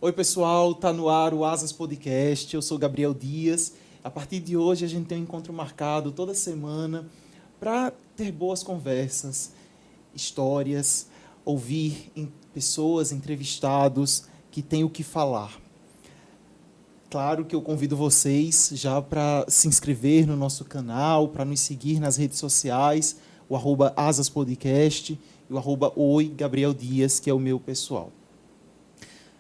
Oi, pessoal, tá no ar o Asas Podcast. Eu sou Gabriel Dias. A partir de hoje a gente tem um encontro marcado toda semana para ter boas conversas, histórias, ouvir pessoas, entrevistados que têm o que falar. Claro que eu convido vocês já para se inscrever no nosso canal, para nos seguir nas redes sociais, o @asaspodcast e o @oi Gabriel Dias, que é o meu pessoal.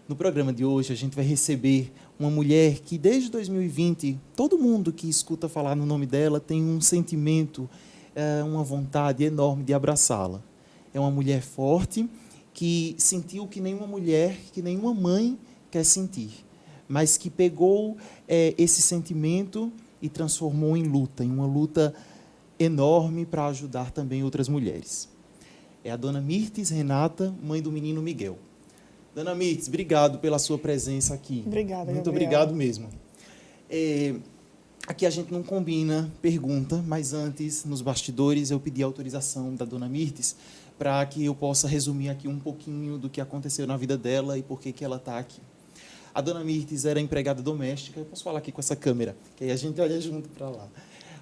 No programa de hoje, a gente vai receber uma mulher que, desde 2020, todo mundo que escuta falar no nome dela tem um sentimento, uma vontade enorme de abraçá-la. É uma mulher forte que sentiu que nenhuma mulher, que nenhuma mãe quer sentir, mas que pegou esse sentimento e transformou em luta, em uma luta enorme para ajudar também outras mulheres. É a dona Mirtes Renata, mãe do menino Miguel. Dona Mirtes, obrigado pela sua presença aqui. Obrigada, Muito Gabriel. obrigado mesmo. Aqui a gente não combina pergunta, mas antes, nos bastidores, eu pedi autorização da dona Mirtes para que eu possa resumir aqui um pouquinho do que aconteceu na vida dela e por que ela está aqui. A dona Mirtes era empregada doméstica. Eu posso falar aqui com essa câmera, que aí a gente olha junto para lá.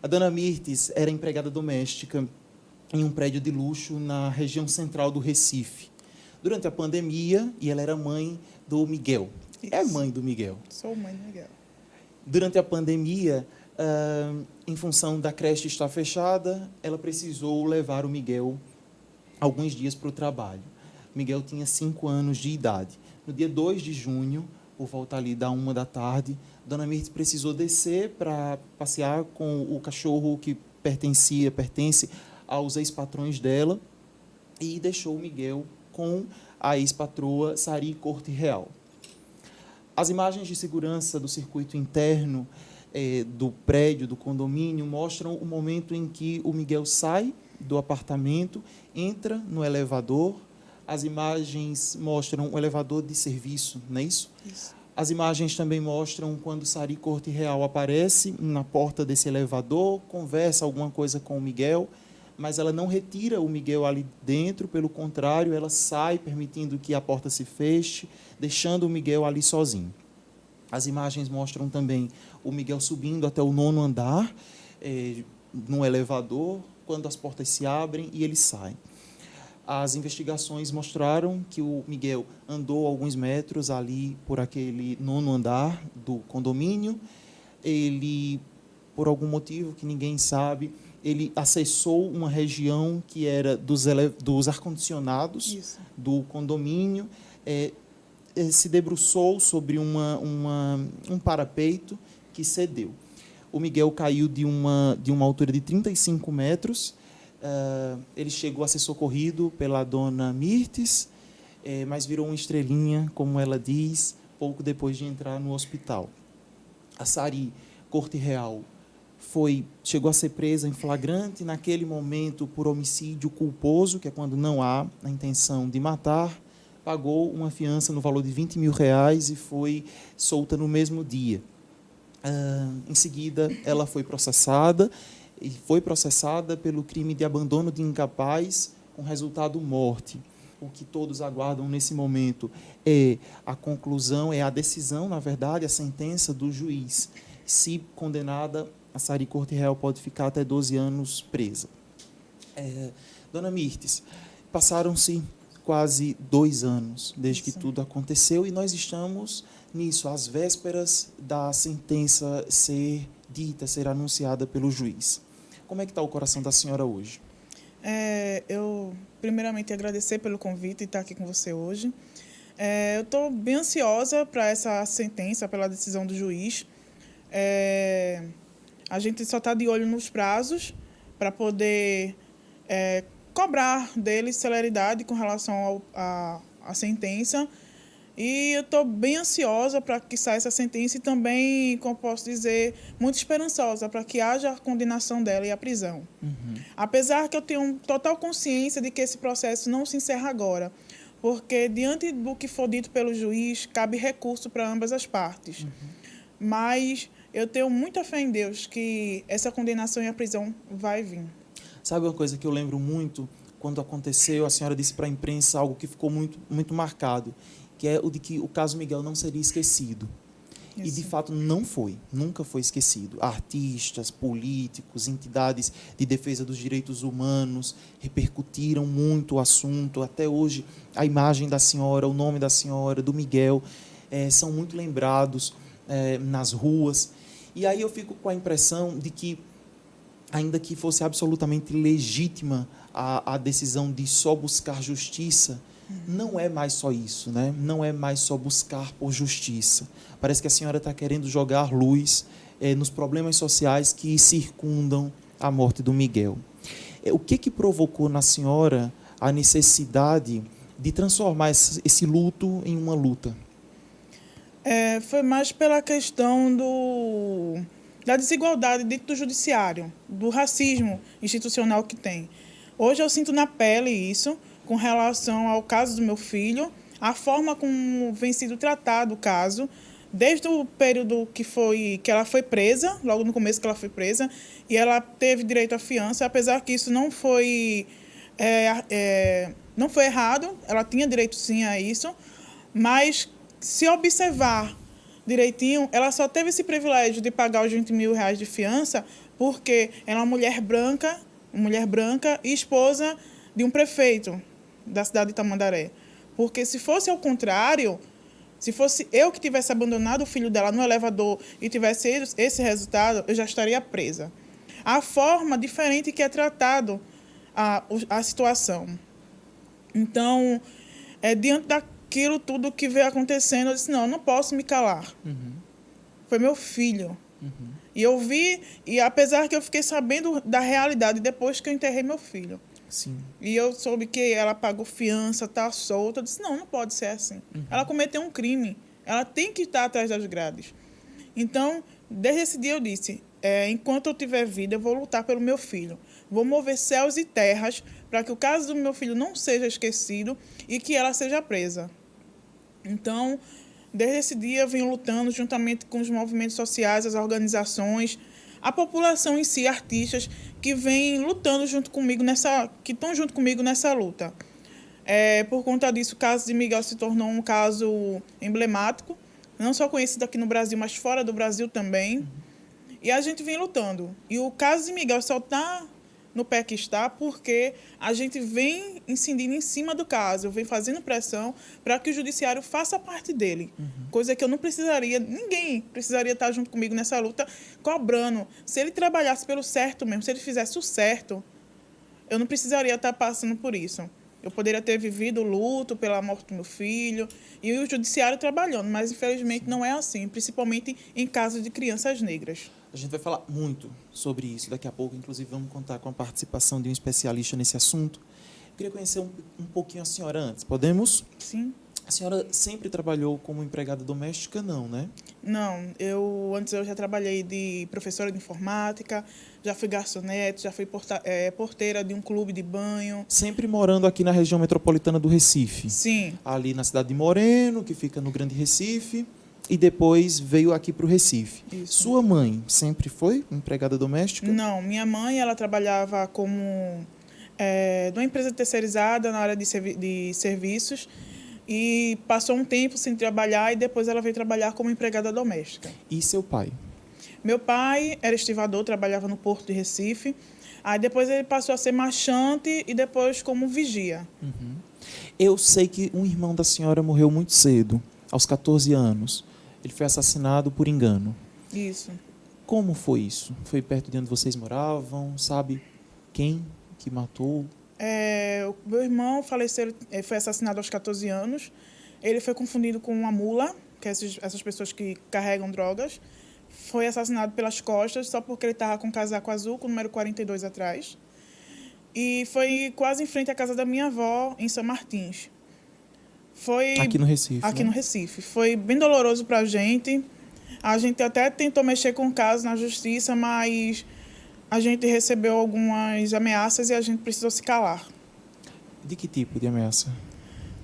A dona Mirtes era empregada doméstica em um prédio de luxo na região central do Recife. Durante a pandemia, e ela era mãe do Miguel. Isso. É mãe do Miguel. Sou mãe do Miguel. Durante a pandemia, em função da creche estar fechada, ela precisou levar o Miguel alguns dias para o trabalho. O Miguel tinha 5 anos de idade. No dia 2 de junho, por volta ali da 1 da tarde, Dona Mirtes precisou descer para passear com o cachorro que pertence aos ex-patrões dela e deixou o Miguel com a ex-patroa Sari Corte Real. As imagens de segurança do circuito interno do prédio, do condomínio, mostram o momento em que o Miguel sai do apartamento, entra no elevador. As imagens mostram o elevador de serviço, não é isso? Isso. As imagens também mostram quando Sari Corte Real aparece na porta desse elevador, conversa alguma coisa com o Miguel, mas ela não retira o Miguel ali dentro, pelo contrário, ela sai permitindo que a porta se feche, deixando o Miguel ali sozinho. As imagens mostram também o Miguel subindo até o 9º andar, no elevador, quando as portas se abrem e ele sai. As investigações mostraram que o Miguel andou alguns metros ali por aquele 9º andar do condomínio. Ele, por algum motivo que ninguém sabe, ele acessou uma região que era dos ar-condicionados do condomínio, se debruçou sobre um parapeito que cedeu. O Miguel caiu de uma altura de 35 metros. Ele chegou a ser socorrido pela dona Mirtes, mas virou uma estrelinha, como ela diz, pouco depois de entrar no hospital. A Sari Corte Real chegou a ser presa em flagrante naquele momento por homicídio culposo, que é quando não há a intenção de matar, pagou uma fiança no valor de R$20 mil e foi solta no mesmo dia. Em seguida, ela foi processada pelo crime de abandono de incapaz com resultado morte. O que todos aguardam nesse momento é a conclusão, é a decisão, na verdade, a sentença do juiz. Se condenada, a Sari Corte Real pode ficar até 12 anos presa. Dona Mirtes, passaram-se quase 2 anos desde que tudo aconteceu e nós estamos nisso, às vésperas da sentença ser dita, ser anunciada pelo juiz. Como é que está o coração da senhora hoje? Eu, primeiramente, agradecer pelo convite e estar aqui com você hoje. Eu estou bem ansiosa para essa sentença, pela decisão do juiz. A gente só está de olho nos prazos para poder cobrar dele celeridade com relação à sentença. E eu estou bem ansiosa para que saia essa sentença e também, como posso dizer, muito esperançosa para que haja a condenação dela e a prisão. Uhum. Apesar que eu tenho total consciência de que esse processo não se encerra agora, porque, diante do que for dito pelo juiz, cabe recurso para ambas as partes. Uhum. Mas eu tenho muita fé em Deus que essa condenação e a prisão vai vir. Sabe uma coisa que eu lembro muito? Quando aconteceu, a senhora disse para a imprensa algo que ficou muito, muito marcado. que é o de que o caso Miguel não seria esquecido. E, de fato, não foi. Nunca foi esquecido. Artistas, políticos, entidades de defesa dos direitos humanos repercutiram muito o assunto. Até hoje, a imagem da senhora, o nome da senhora, do Miguel, são muito lembrados nas ruas. E aí eu fico com a impressão de que, ainda que fosse absolutamente legítima a decisão de só buscar justiça, não é mais só isso, né? Não é mais só buscar por justiça. Parece que a senhora está querendo jogar luz nos problemas sociais que circundam a morte do Miguel. O que provocou na senhora a necessidade de transformar esse luto em uma luta? Foi mais pela questão da desigualdade dentro do judiciário, do racismo institucional que tem. Hoje eu sinto na pele isso, com relação ao caso do meu filho, a forma como vem sido tratado o caso, desde o período que ela foi presa, logo no começo que ela foi presa, e ela teve direito à fiança, apesar que isso não foi errado, ela tinha direito sim a isso, mas se observar direitinho, ela só teve esse privilégio de pagar os 20 mil reais de fiança porque ela é uma mulher branca e esposa de um prefeito da cidade de Tamandaré. Porque se fosse ao contrário, se fosse eu que tivesse abandonado o filho dela no elevador e tivesse esse resultado, eu já estaria presa. A forma diferente que é tratado a situação. Então, diante daquilo tudo que veio acontecendo, eu disse, não, eu não posso me calar. Uhum. Foi meu filho. Uhum. E eu vi, e apesar que eu fiquei sabendo da realidade depois que eu enterrei meu filho. Sim. E eu soube que ela pagou fiança, está solta. Eu disse, não pode ser assim. Uhum. Ela cometeu um crime. Ela tem que estar atrás das grades. Então, desde esse dia eu disse, enquanto eu tiver vida, eu vou lutar pelo meu filho. Vou mover céus e terras para que o caso do meu filho não seja esquecido e que ela seja presa. Então, desde esse dia eu venho lutando juntamente com os movimentos sociais, as organizações, a população em si, artistas que vêm lutando junto comigo que estão junto comigo nessa luta. Por conta disso, o caso de Miguel se tornou um caso emblemático, não só conhecido aqui no Brasil, mas fora do Brasil também. E a gente vem lutando. E o caso de Miguel só está no pé que está porque a gente vem incidindo em cima do caso, vem fazendo pressão para que o judiciário faça parte dele. Coisa que eu não precisaria, ninguém precisaria estar junto comigo nessa luta, cobrando. Se ele trabalhasse pelo certo mesmo, se ele fizesse o certo, eu não precisaria estar passando por isso. Eu poderia ter vivido o luto pela morte do meu filho e o judiciário trabalhando, mas infelizmente não é assim, principalmente em casos de crianças negras. A gente vai falar muito sobre isso daqui a pouco, inclusive vamos contar com a participação de um especialista nesse assunto. Eu queria conhecer um pouquinho a senhora antes, podemos? Sim. A senhora sempre trabalhou como empregada doméstica, não, né? Não, antes eu já trabalhei de professora de informática, já fui garçonete, já fui porteira de um clube de banho. Sempre morando aqui na região metropolitana do Recife? Sim. Ali na cidade de Moreno, que fica no Grande Recife, e depois veio aqui para o Recife. Isso. Sua mãe sempre foi empregada doméstica? Não, minha mãe ela trabalhava como de uma empresa terceirizada na área de serviços e passou um tempo sem trabalhar e depois ela veio trabalhar como empregada doméstica. E seu pai? Meu pai era estivador, trabalhava no Porto de Recife. Aí depois ele passou a ser marchante e depois como vigia. Uhum. Eu sei que um irmão da senhora morreu muito cedo, aos 14 anos. Ele foi assassinado por engano. Isso. Como foi isso? Foi perto de onde vocês moravam? Sabe quem que matou? O meu irmão faleceu, foi assassinado aos 14 anos. Ele foi confundido com uma mula, que é essas pessoas que carregam drogas. Foi assassinado pelas costas só porque ele estava com um casaco azul, com o número 42 atrás. E foi quase em frente à casa da minha avó, em São Martins. Foi aqui no Recife, Aqui né? no Recife. Foi bem doloroso para a gente. A gente até tentou mexer com o caso na justiça, mas a gente recebeu algumas ameaças e a gente precisou se calar. De que tipo de ameaça?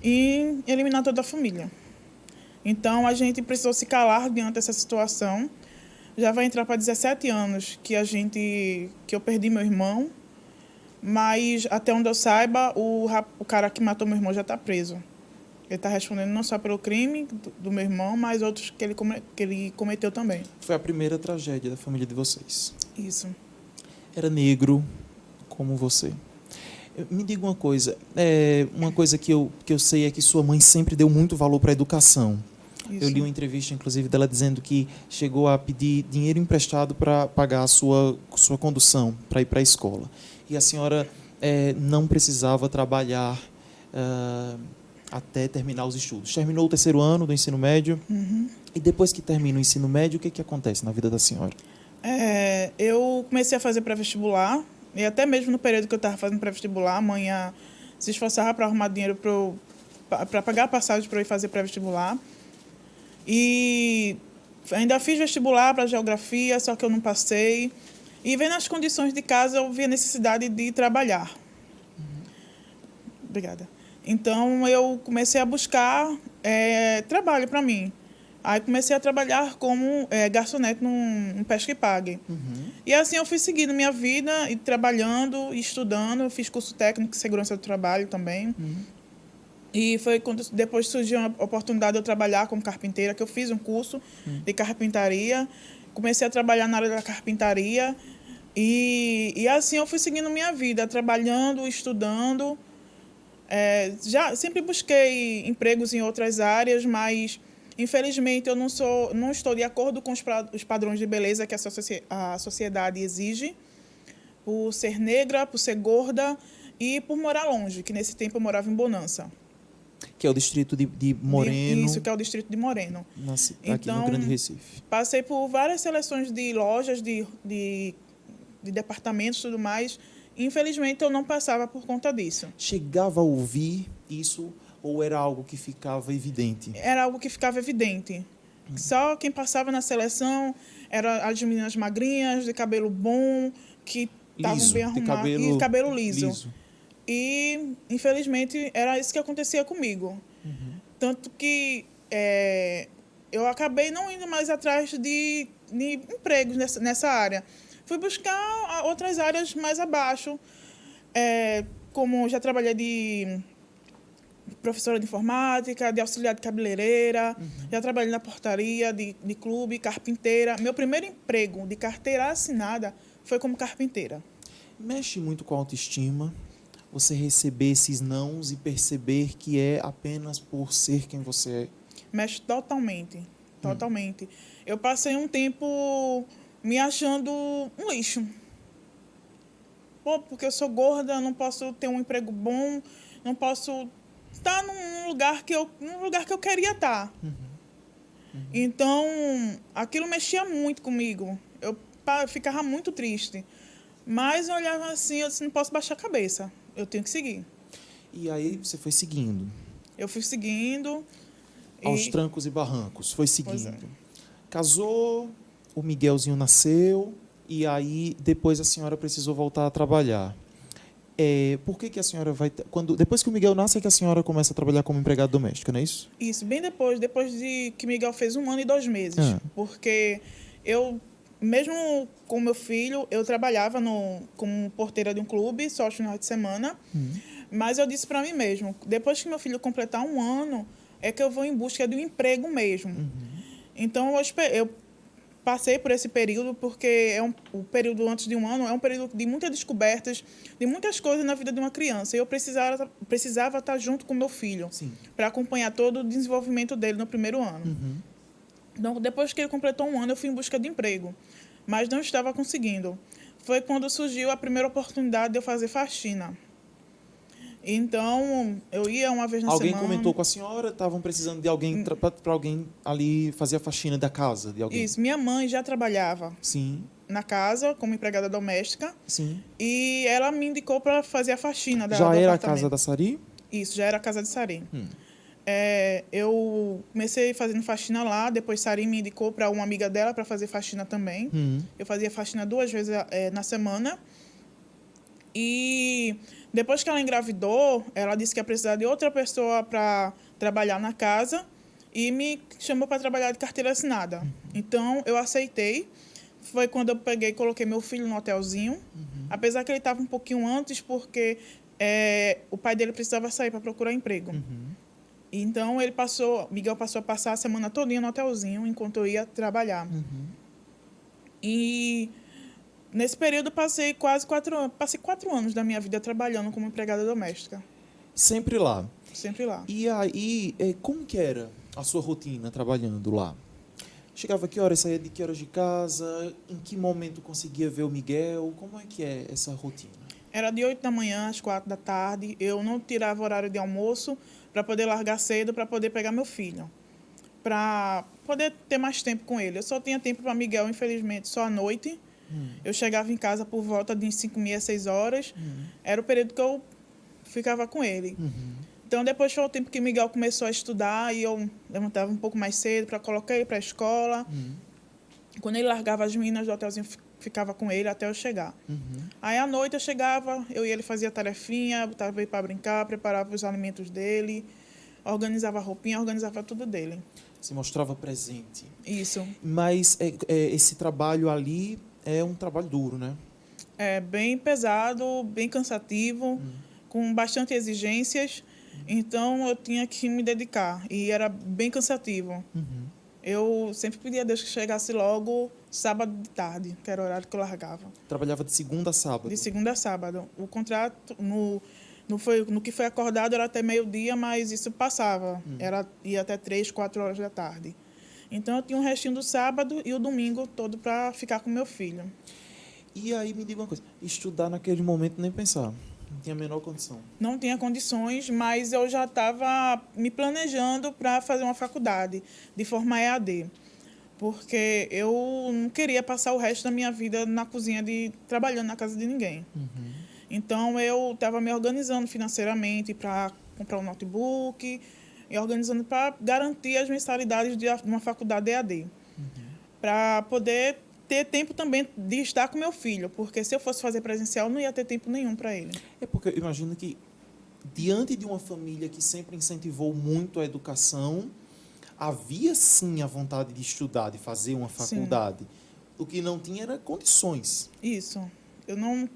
E eliminar toda a família. Então, a gente precisou se calar diante dessa situação. Já vai entrar para 17 anos que eu perdi meu irmão, mas até onde eu saiba, o cara que matou meu irmão já está preso. Ele está respondendo não só pelo crime do meu irmão, mas outros que ele cometeu também. Foi a primeira tragédia da família de vocês. Isso. Era negro como você. Me diga uma coisa que eu sei é que sua mãe sempre deu muito valor para a educação. Isso. Eu li uma entrevista, inclusive, dela dizendo que chegou a pedir dinheiro emprestado para pagar a sua condução, para ir para a escola. E a senhora não precisava trabalhar até terminar os estudos. Terminou o 3º ano do ensino médio. Uhum. E depois que termina o ensino médio, o que acontece na vida da senhora? Eu comecei a fazer pré-vestibular. E até mesmo no período que eu estava fazendo pré-vestibular, a mãe se esforçava para arrumar dinheiro para pagar a passagem para eu ir fazer pré-vestibular. E ainda fiz vestibular para geografia, só que eu não passei. E vendo as condições de casa, eu vi a necessidade de trabalhar. Obrigada. Então, eu comecei a buscar trabalho para mim. Aí comecei a trabalhar como garçonete num Pesca e Pague. Uhum. E assim eu fui seguindo minha vida, e trabalhando, e estudando. Eu fiz curso técnico de segurança do trabalho também. Uhum. E foi quando depois surgiu a oportunidade de eu trabalhar como carpinteira, que eu fiz um curso de carpintaria. Comecei a trabalhar na área da carpintaria. E assim eu fui seguindo minha vida, trabalhando, estudando. Já sempre busquei empregos em outras áreas, mas infelizmente eu não estou de acordo com os padrões de beleza que a sociedade exige, por ser negra, por ser gorda e por morar longe, que nesse tempo eu morava em Bonança. Que é o distrito de Moreno. Isso, que é o distrito de Moreno. Aqui no Grande Recife. Passei por várias seleções de lojas, de departamentos e tudo mais. Infelizmente, eu não passava por conta disso. Chegava a ouvir isso ou era algo que ficava evidente? Era algo que ficava evidente. Só quem passava na seleção eram as meninas magrinhas, de cabelo bom, que estavam bem arrumadas. E cabelo liso. E, infelizmente, era isso que acontecia comigo. Uhum. Tanto que eu acabei não indo mais atrás de empregos nessa área. Fui buscar outras áreas mais abaixo, como já trabalhei de professora de informática, de auxiliar de cabeleireira, já trabalhei na portaria de clube, carpinteira. Meu primeiro emprego de carteira assinada foi como carpinteira. Mexe muito com a autoestima você receber esses nãos e perceber que é apenas por ser quem você é? Mexe totalmente, totalmente. Eu passei um tempo me achando um lixo. Porque eu sou gorda, não posso ter um emprego bom, não posso estar num lugar que eu queria estar. Então, aquilo mexia muito comigo. Eu ficava muito triste. Mas eu olhava assim, eu disse, não posso baixar a cabeça. Eu tenho que seguir. E aí você foi seguindo? Eu fui seguindo. Aos trancos e barrancos, foi seguindo. Casou, o Miguelzinho nasceu, e aí depois a senhora precisou voltar a trabalhar. Por que a senhora vai... Depois que o Miguel nasce, é que a senhora começa a trabalhar como empregada doméstica, não é isso? Isso, bem depois de que Miguel fez 1 ano e 2 meses. Porque eu, mesmo com meu filho, eu trabalhava como porteira de um clube, só aos finais de semana. Mas eu disse para mim mesmo, depois que meu filho completar 1 ano, é que eu vou em busca de um emprego mesmo. Então, eu passei por esse período, porque o período antes de 1 ano é um período de muitas descobertas, de muitas coisas na vida de uma criança. E eu precisava estar junto com meu filho, para acompanhar todo o desenvolvimento dele no primeiro ano. Então, depois que ele completou 1 ano, eu fui em busca de emprego, mas não estava conseguindo. Foi quando surgiu a primeira oportunidade de eu fazer faxina. Então, eu ia uma vez na semana. Alguém comentou com a senhora, estavam precisando de alguém para alguém ali fazer a faxina da casa de alguém? Isso, minha mãe já trabalhava na casa como empregada doméstica. E ela me indicou para fazer a faxina do Já era apartamento. a casa da Sari? Isso, já era a casa de Sari. Eu comecei fazendo faxina lá, depois Sari me indicou para uma amiga dela para fazer faxina também. Eu fazia faxina 2 vezes na semana. E depois que ela engravidou, ela disse que ia precisar de outra pessoa para trabalhar na casa e me chamou para trabalhar de carteira assinada. Então, eu aceitei. Foi quando eu peguei e coloquei meu filho no hotelzinho. Apesar que ele estava um pouquinho antes, porque o pai dele precisava sair para procurar emprego. Então, Miguel passou a passar a semana todinha no hotelzinho, enquanto eu ia trabalhar. E nesse período eu passei passei 4 anos da minha vida trabalhando como empregada doméstica, Sempre lá. sempre lá. E aí, como que era a sua rotina trabalhando lá? Chegava que horas, saía de que horas de casa? Em que momento conseguia ver o Miguel? Como é que é essa rotina? Era de 8 da manhã às 4 da tarde. Eu não tirava horário de almoço para poder largar cedo, para poder pegar meu filho, para poder ter mais tempo com ele. Eu só tinha tempo para Miguel, infelizmente, só à noite. Eu chegava em casa por volta de 5h30, 6 horas. Era o período que eu ficava com ele. Então, depois foi o tempo que Miguel começou a estudar e eu levantava um pouco mais cedo para colocar ele para a escola. Quando ele largava as meninas do hotelzinho, ficava com ele até eu chegar. Aí, à noite, eu chegava, eu e ele fazia tarefinha, botava ele para brincar, preparava os alimentos dele, organizava a roupinha, organizava tudo dele. Se mostrava presente. Isso. Mas esse trabalho ali é um trabalho duro, né? É bem pesado, bem cansativo, com bastante exigências. Então, eu tinha que me dedicar. E era bem cansativo. Eu sempre pedia a Deus que chegasse logo sábado de tarde, que era o horário que eu largava. Trabalhava de segunda a sábado. De segunda a sábado. O contrato, no que foi acordado, era até meio-dia, mas isso passava. Ia até 3, 4 horas da tarde. Então, eu tinha um restinho do sábado e o domingo todo para ficar com meu filho. E aí, me diga uma coisa. Estudar naquele momento, nem pensar. Não tinha a menor condição. Não tinha condições, mas eu já estava me planejando para fazer uma faculdade de forma EAD. Porque eu não queria passar o resto da minha vida na cozinha, trabalhando na casa de ninguém. Então, eu estava me organizando financeiramente para comprar um notebook e organizando para garantir as mensalidades de uma faculdade EAD. Para poder ter tempo também de estar com meu filho, porque se eu fosse fazer presencial, não ia ter tempo nenhum para ele. É porque eu imagino que, diante de uma família que sempre incentivou muito a educação, havia sim a vontade de estudar, de fazer uma faculdade. Sim. O que não tinha era condições. Isso. Eu não...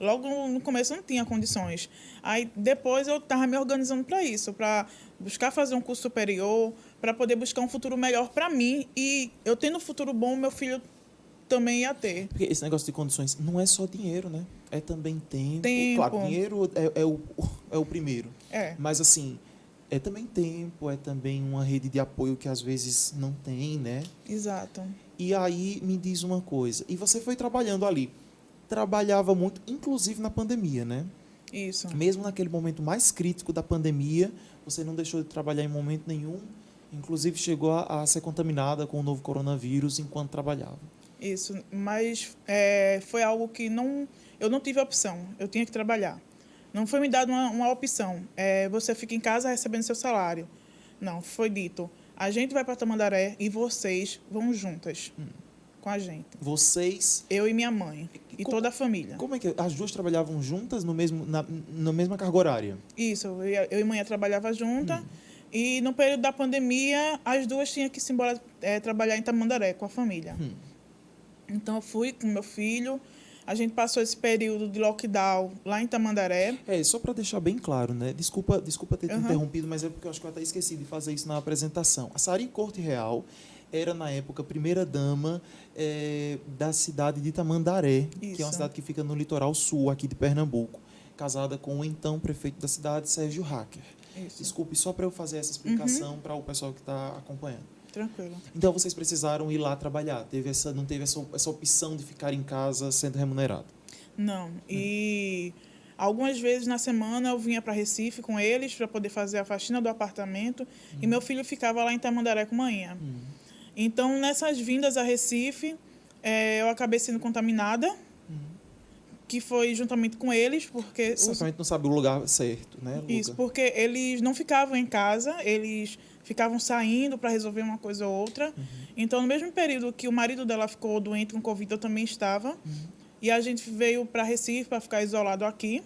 logo no começo eu não tinha condições. Aí depois eu estava me organizando para isso, para buscar fazer um curso superior, para poder buscar um futuro melhor para mim. E eu tendo um futuro bom, meu filho também ia ter. Porque esse negócio de condições não é só dinheiro, né? É também tempo. Claro, dinheiro é o primeiro. Mas, assim, é também tempo, é também uma rede de apoio que às vezes não tem, né? Exato. E aí, me diz uma coisa. E você foi trabalhando ali. Trabalhava muito, inclusive na pandemia, né? Isso. Mesmo naquele momento mais crítico da pandemia, você não deixou de trabalhar em momento nenhum. Inclusive, chegou a ser contaminada com o novo coronavírus enquanto trabalhava. Isso, mas foi algo que eu não tive opção. Eu tinha que trabalhar. Não foi me dada uma opção. Você fica em casa recebendo seu salário. Não, foi dito. A gente vai para Tamandaré e vocês vão juntas com a gente. Vocês? Eu e minha mãe. E toda a família. Como é que as duas trabalhavam juntas na mesma carga horária? Isso, eu e mãe trabalhava junta. E no período da pandemia, as duas tinham que se embora trabalhar em Tamandaré com a família. Então, eu fui com meu filho. A gente passou esse período de lockdown lá em Tamandaré. Só para deixar bem claro, né? Desculpa ter te interrompido, mas é porque eu acho que eu até esqueci de fazer isso na apresentação. A Sari Corte Real era, na época, primeira-dama da cidade de Tamandaré, que é uma cidade que fica no litoral sul aqui de Pernambuco, casada com o então prefeito da cidade, Sérgio Hacker. Isso. Desculpe, só para eu fazer essa explicação para o pessoal que está acompanhando. Tranquilo. Então, vocês precisaram ir lá trabalhar. Não teve essa opção de ficar em casa sendo remunerado? Não. E algumas vezes na semana eu vinha para Recife com eles para poder fazer a faxina do apartamento e meu filho ficava lá em Tamandaré com manhã. Então, nessas vindas a Recife, eu acabei sendo contaminada, que foi juntamente com eles, porque... Certamente não sabe o lugar certo, né? Isso, porque eles não ficavam em casa, eles ficavam saindo para resolver uma coisa ou outra. Então, no mesmo período que o marido dela ficou doente com Covid, eu também estava. E a gente veio para Recife para ficar isolado aqui.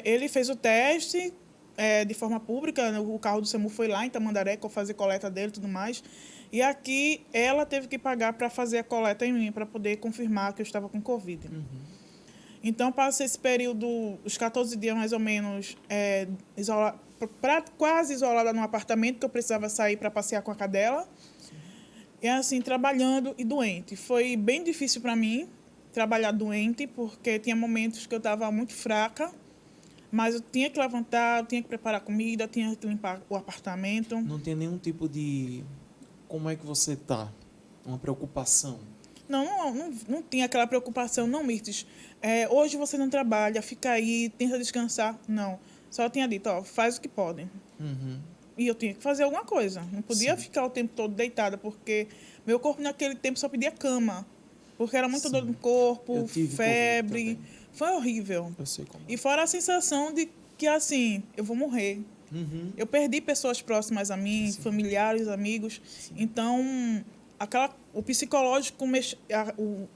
Ele fez o teste de forma pública, o carro do SAMU foi lá em Tamandaré para fazer coleta dele e tudo mais. E aqui ela teve que pagar para fazer a coleta em mim, para poder confirmar que eu estava com Covid. Então, passei esse período, os 14 dias mais ou menos, quase isolada num apartamento, que eu precisava sair para passear com a cadela. E assim, trabalhando e doente. Foi bem difícil para mim trabalhar doente, porque tinha momentos que eu estava muito fraca, mas eu tinha que levantar, eu tinha que preparar comida, eu tinha que limpar o apartamento. Não tem nenhum tipo de... Como é que você tá? Uma preocupação? Não tinha aquela preocupação, não, Mirtes. Hoje você não trabalha, fica aí, tenta descansar. Não. Só tinha dito, ó, faz o que podem. Uhum. E eu tinha que fazer alguma coisa. Não podia Sim. ficar o tempo todo deitada, porque meu corpo naquele tempo só pedia cama. Porque era muita Sim. dor no corpo, Eu tive febre. Covid também. Foi horrível. Eu sei como é. E fora a sensação de que, assim, eu vou morrer. Uhum. Eu perdi pessoas próximas a mim, Sim. familiares, amigos. Sim. Então, o psicológico,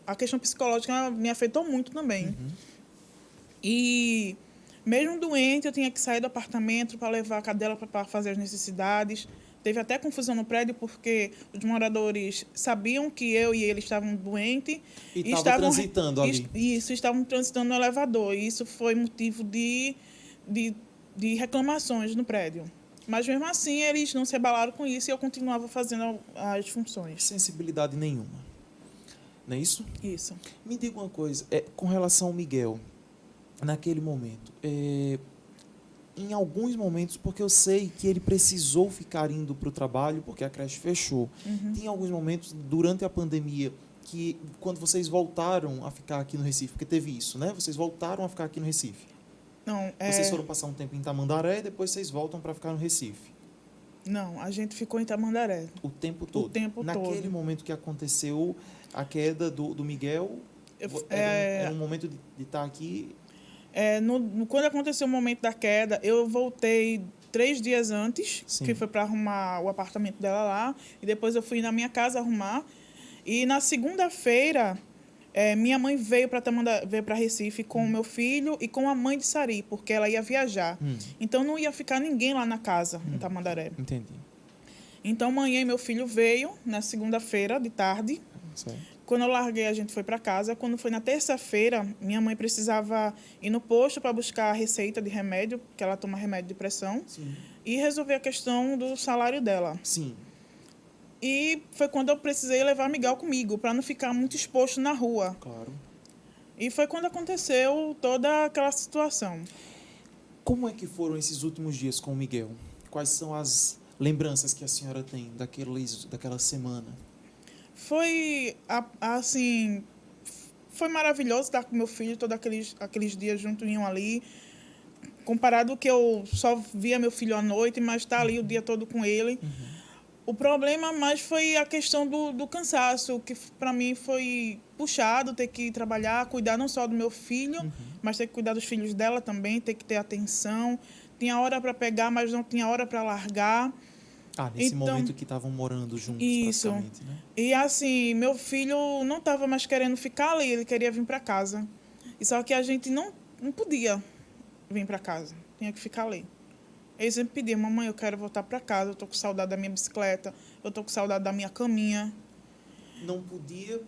a questão psicológica me afetou muito também. Uhum. E mesmo doente, eu tinha que sair do apartamento para levar a cadela para fazer as necessidades. Teve até confusão no prédio, porque os moradores sabiam que eu e ele estavam doentes. E estavam transitando ali. Isso, estavam transitando no elevador. E isso foi motivo de reclamações no prédio. Mas, mesmo assim, eles não se abalaram com isso e eu continuava fazendo as funções. Sensibilidade nenhuma. Não é isso? Isso. Me diga uma coisa, com relação ao Miguel, naquele momento, em alguns momentos, porque eu sei que ele precisou ficar indo para o trabalho, porque a creche fechou. Uhum. Tem alguns momentos, durante a pandemia, que quando vocês voltaram a ficar aqui no Recife, porque teve isso, né? Vocês voltaram a ficar aqui no Recife. Não, Vocês foram passar um tempo em Tamandaré e depois vocês voltam para ficar no Recife. Não, a gente ficou em Tamandaré. O tempo todo. O tempo Naquele todo. momento que aconteceu a queda do Miguel, era um momento de estar aqui. Quando aconteceu o momento da queda, eu voltei 3 dias antes, Sim. que foi para arrumar o apartamento dela lá, e depois eu fui na minha casa arrumar. E na segunda-feira, minha mãe veio para Recife com o meu filho e com a mãe de Sari, porque ela ia viajar. Então não ia ficar ninguém lá na casa, em Tamandaré. Entendi. Então, manhã e meu filho veio na segunda-feira, de tarde. Certo. Quando eu larguei, a gente foi para casa. Quando foi na terça-feira, minha mãe precisava ir no posto para buscar a receita de remédio, que ela toma remédio de pressão, Sim. e resolver a questão do salário dela. Sim. E foi quando eu precisei levar Miguel comigo, para não ficar muito exposto na rua. Claro. E foi quando aconteceu toda aquela situação. Como é que foram esses últimos dias com o Miguel? Quais são as lembranças que a senhora tem daquela semana? Foi, assim, foi maravilhoso estar com meu filho todos aqueles dias juntinho ali. Comparado que eu só via meu filho à noite, mas estar ali o dia todo com ele. Uhum. O problema mais foi a questão do cansaço, que para mim foi puxado, ter que trabalhar, cuidar não só do meu filho, mas ter que cuidar dos filhos dela também, ter que ter atenção. Tinha hora para pegar, mas não tinha hora para largar. Nesse momento que estavam morando juntos, isso. praticamente, né? E assim, meu filho não estava mais querendo ficar ali, ele queria vir para casa. E só que a gente não podia vir para casa, tinha que ficar ali. Ele sempre pedia, mamãe, eu quero voltar para casa, eu tô com saudade da minha bicicleta, eu tô com saudade da minha caminha. Não podia,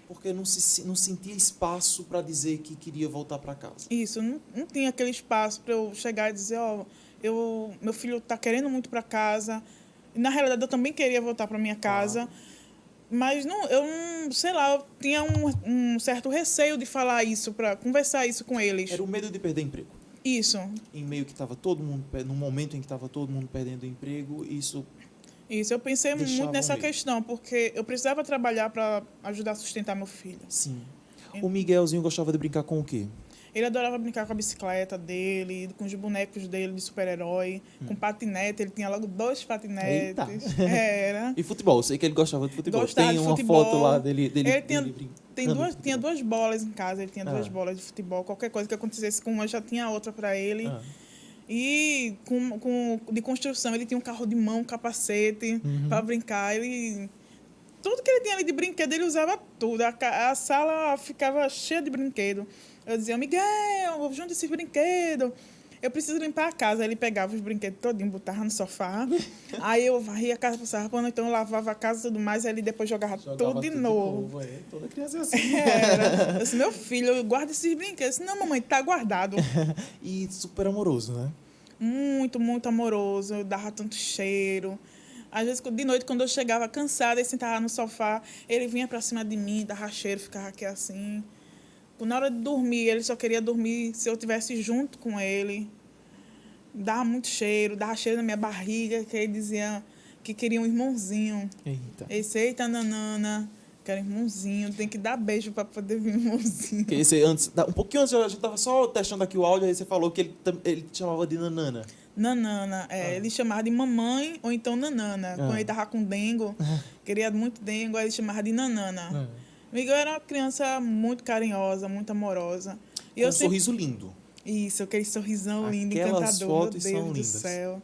porque não sentia espaço para dizer que queria voltar para casa. Isso, não tinha aquele espaço para eu chegar e dizer, meu filho está querendo muito para casa. E, na realidade, eu também queria voltar para minha casa. Claro. Mas sei lá, eu tinha um certo receio de falar isso, para conversar isso com eles. Era o medo de perder emprego. Isso. Em meio que estava todo mundo, no momento em que estava todo mundo perdendo o emprego, isso, eu pensei muito nessa questão, porque eu precisava trabalhar para ajudar a sustentar meu filho. Sim. O Miguelzinho gostava de brincar com o quê? Ele adorava brincar com a bicicleta dele, com os bonecos dele de super-herói, com patinete. Ele tinha logo 2 patinetes. Era. E futebol? Eu sei que ele gostava de futebol. Gostava Tem de uma futebol. foto lá dele tinha 2 bolas em casa. Ele tinha 2 bolas de futebol. Qualquer coisa que acontecesse com uma, já tinha outra para ele. E de construção, ele tinha um carro de mão, um capacete para brincar. Tudo que ele tinha ali de brinquedo, ele usava tudo. A sala ficava cheia de brinquedo. Eu dizia, Miguel, junta esse brinquedo. eu preciso limpar a casa. Ele pegava os brinquedos todinhos, botava no sofá. Aí eu varria a casa, passava pano, então eu lavava a casa e tudo mais. Aí ele depois jogava tudo de novo. Toda criança é assim. Era. Eu disse, meu filho, guarda esses brinquedos. Eu disse, não, mamãe, tá guardado. E super amoroso, né? Muito, muito amoroso. Eu dava tanto cheiro. Às vezes, de noite, quando eu chegava cansada e sentava no sofá, ele vinha pra cima de mim, dava cheiro, ficava aqui assim. Na hora de dormir, ele só queria dormir se eu estivesse junto com ele. Dava muito cheiro, dava cheiro na minha barriga, que ele dizia que queria um irmãozinho. Eita. Esse, eita, nanana, quero um irmãozinho, tem que dar beijo para poder vir um irmãozinho. Que esse, antes, um pouquinho antes, a gente tava só testando aqui o áudio, aí você falou que ele te chamava de nanana. Nanana, ele chamava de mamãe ou então nanana. Quando ele tava com dengo, queria muito dengo, aí ele chamava de nanana. Miguel era uma criança muito carinhosa, muito amorosa. E com um sorriso lindo. Isso, aquele sorrisão lindo, Aquelas encantador, fotos meu Deus são do lindas. céu.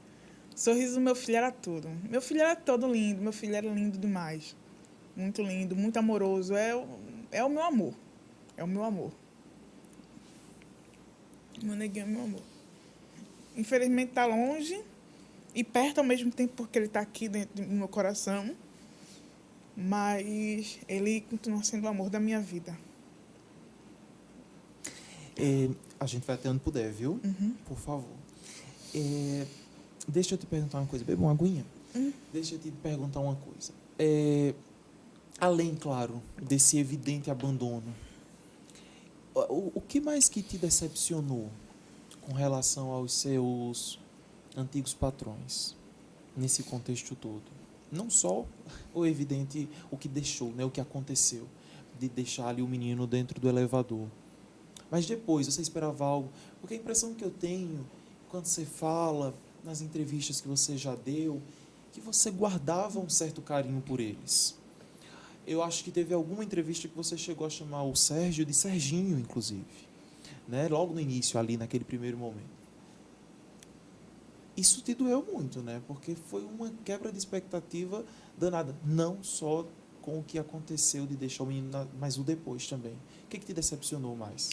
O sorriso do meu filho era tudo. Meu filho era todo lindo, meu filho era lindo demais. Muito lindo, muito amoroso. É o meu amor. É o meu amor. Meu neguinho é meu amor. Infelizmente está longe e perto ao mesmo tempo, porque ele está aqui dentro do meu coração. Mas ele continua sendo o amor da minha vida. A gente vai até onde puder, viu? Por favor. Deixa eu te perguntar uma coisa. Beba uma aguinha. Deixa eu te perguntar uma coisa. Além, claro, desse evidente abandono, o que mais que te decepcionou com relação aos seus antigos patrões, nesse contexto todo? Não só o evidente, o que deixou, né, o que aconteceu, de deixar ali o menino dentro do elevador. Mas depois, você esperava algo? Porque a impressão que eu tenho, quando você fala, nas entrevistas que você já deu, que você guardava um certo carinho por eles. Eu acho que teve alguma entrevista que você chegou a chamar o Sérgio de Serginho, inclusive, né? Logo no início, ali, naquele primeiro momento. Isso te doeu muito, né? Porque foi uma quebra de expectativa danada. Não só com o que aconteceu de deixar o menino, mas o depois também. O que te decepcionou mais?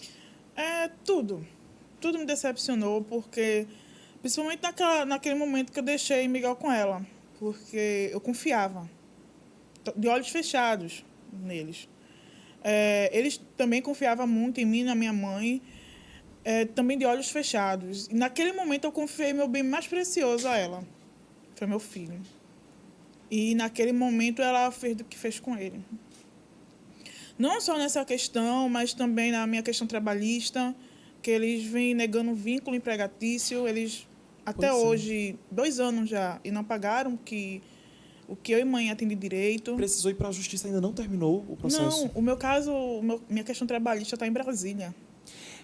Tudo. Tudo me decepcionou, porque... Principalmente naquele momento que eu deixei Miguel com ela. Porque eu confiava. De olhos fechados neles. Eles também confiavam muito em mim e na minha mãe. Também de olhos fechados. E naquele momento eu confiei meu bem mais precioso a ela. Foi meu filho. E naquele momento ela fez do que fez com ele. Não só nessa questão, mas também na minha questão trabalhista, que eles vêm negando vínculo empregatício. Eles, até hoje, 2 anos já, e não pagaram o que eu e mãe atende direito. Precisou ir para a justiça, ainda não terminou o processo? Não, o meu caso, minha questão trabalhista está em Brasília.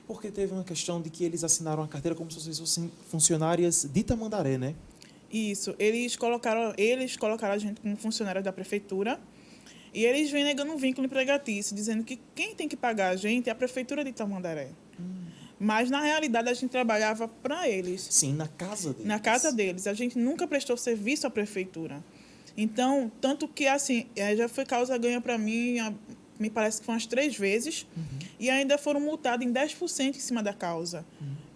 Porque teve uma questão de que eles assinaram a carteira como se fossem funcionárias de Tamandaré, né? Isso. Eles colocaram a gente como funcionários da prefeitura e eles vêm negando um vínculo empregatício, dizendo que quem tem que pagar a gente é a prefeitura de Tamandaré. Mas, na realidade, a gente trabalhava para eles. Sim, na casa deles. Na casa deles. A gente nunca prestou serviço à prefeitura. Então, tanto que, assim, já foi causa ganha para mim, me parece que foi umas 3 vezes, e ainda foram multados em 10% em cima da causa,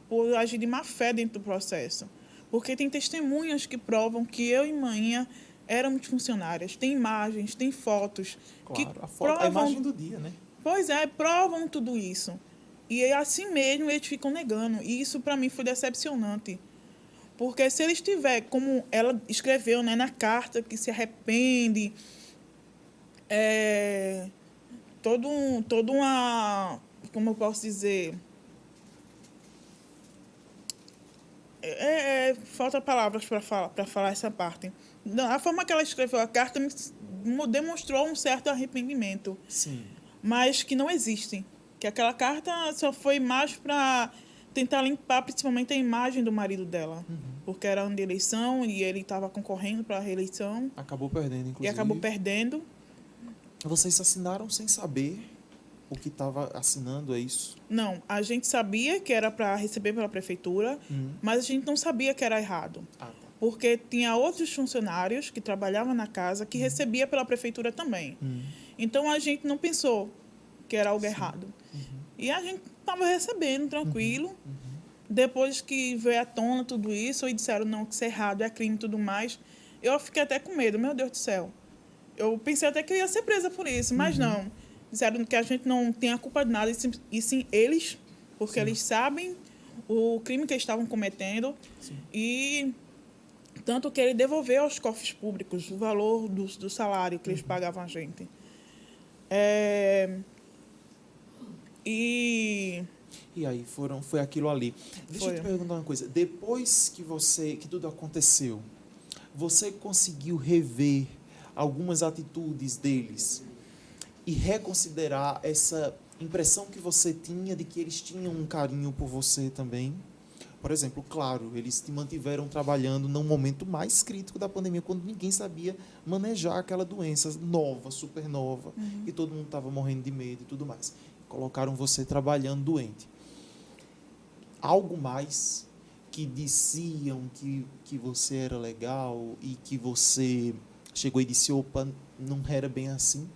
por agir de má fé dentro do processo. Porque tem testemunhas que provam que eu e Mainha éramos funcionárias. Tem imagens, tem fotos. Claro, que provam, a imagem do dia, né? Pois é, provam tudo isso. E assim mesmo eles ficam negando. E isso, para mim, foi decepcionante. Porque se eles tiverem, como ela escreveu, né, na carta, que se arrepende, todo uma... Como eu posso dizer? Falta palavras para falar essa parte. A forma que ela escreveu a carta demonstrou um certo arrependimento. Sim. Mas que não existe. Que aquela carta só foi mais para tentar limpar principalmente a imagem do marido dela. Porque era ano de eleição e ele estava concorrendo para a reeleição. Acabou perdendo, inclusive. E acabou perdendo. Vocês assinaram sem saber o que estava assinando, é isso? Não, a gente sabia que era para receber pela prefeitura, mas a gente não sabia que era errado. Tá. Porque tinha outros funcionários que trabalhavam na casa que recebia pela prefeitura também. Então, a gente não pensou que era algo errado. E a gente estava recebendo, tranquilo. depois que veio à tona tudo isso, e disseram não, que isso é errado, é crime e tudo mais, eu fiquei até com medo, meu Deus do céu. Eu pensei até que eu ia ser presa por isso, mas não. Disseram que a gente não tem a culpa de nada, e sim eles, porque eles sabem o crime que eles estavam cometendo. E tanto que ele devolveu aos cofres públicos o valor do salário que eles pagavam a gente. E aí foi aquilo ali. Deixa eu te Foi. perguntar uma coisa. Depois que tudo aconteceu, você conseguiu rever algumas atitudes deles e reconsiderar essa impressão que você tinha de que eles tinham um carinho por você também? Por exemplo, claro, eles te mantiveram trabalhando num momento mais crítico da pandemia, quando ninguém sabia manejar aquela doença nova, super nova, e todo mundo estava morrendo de medo e tudo mais. Colocaram você trabalhando doente. Algo mais que diziam que você era legal e que você chegou e disse, opa, não era bem assim?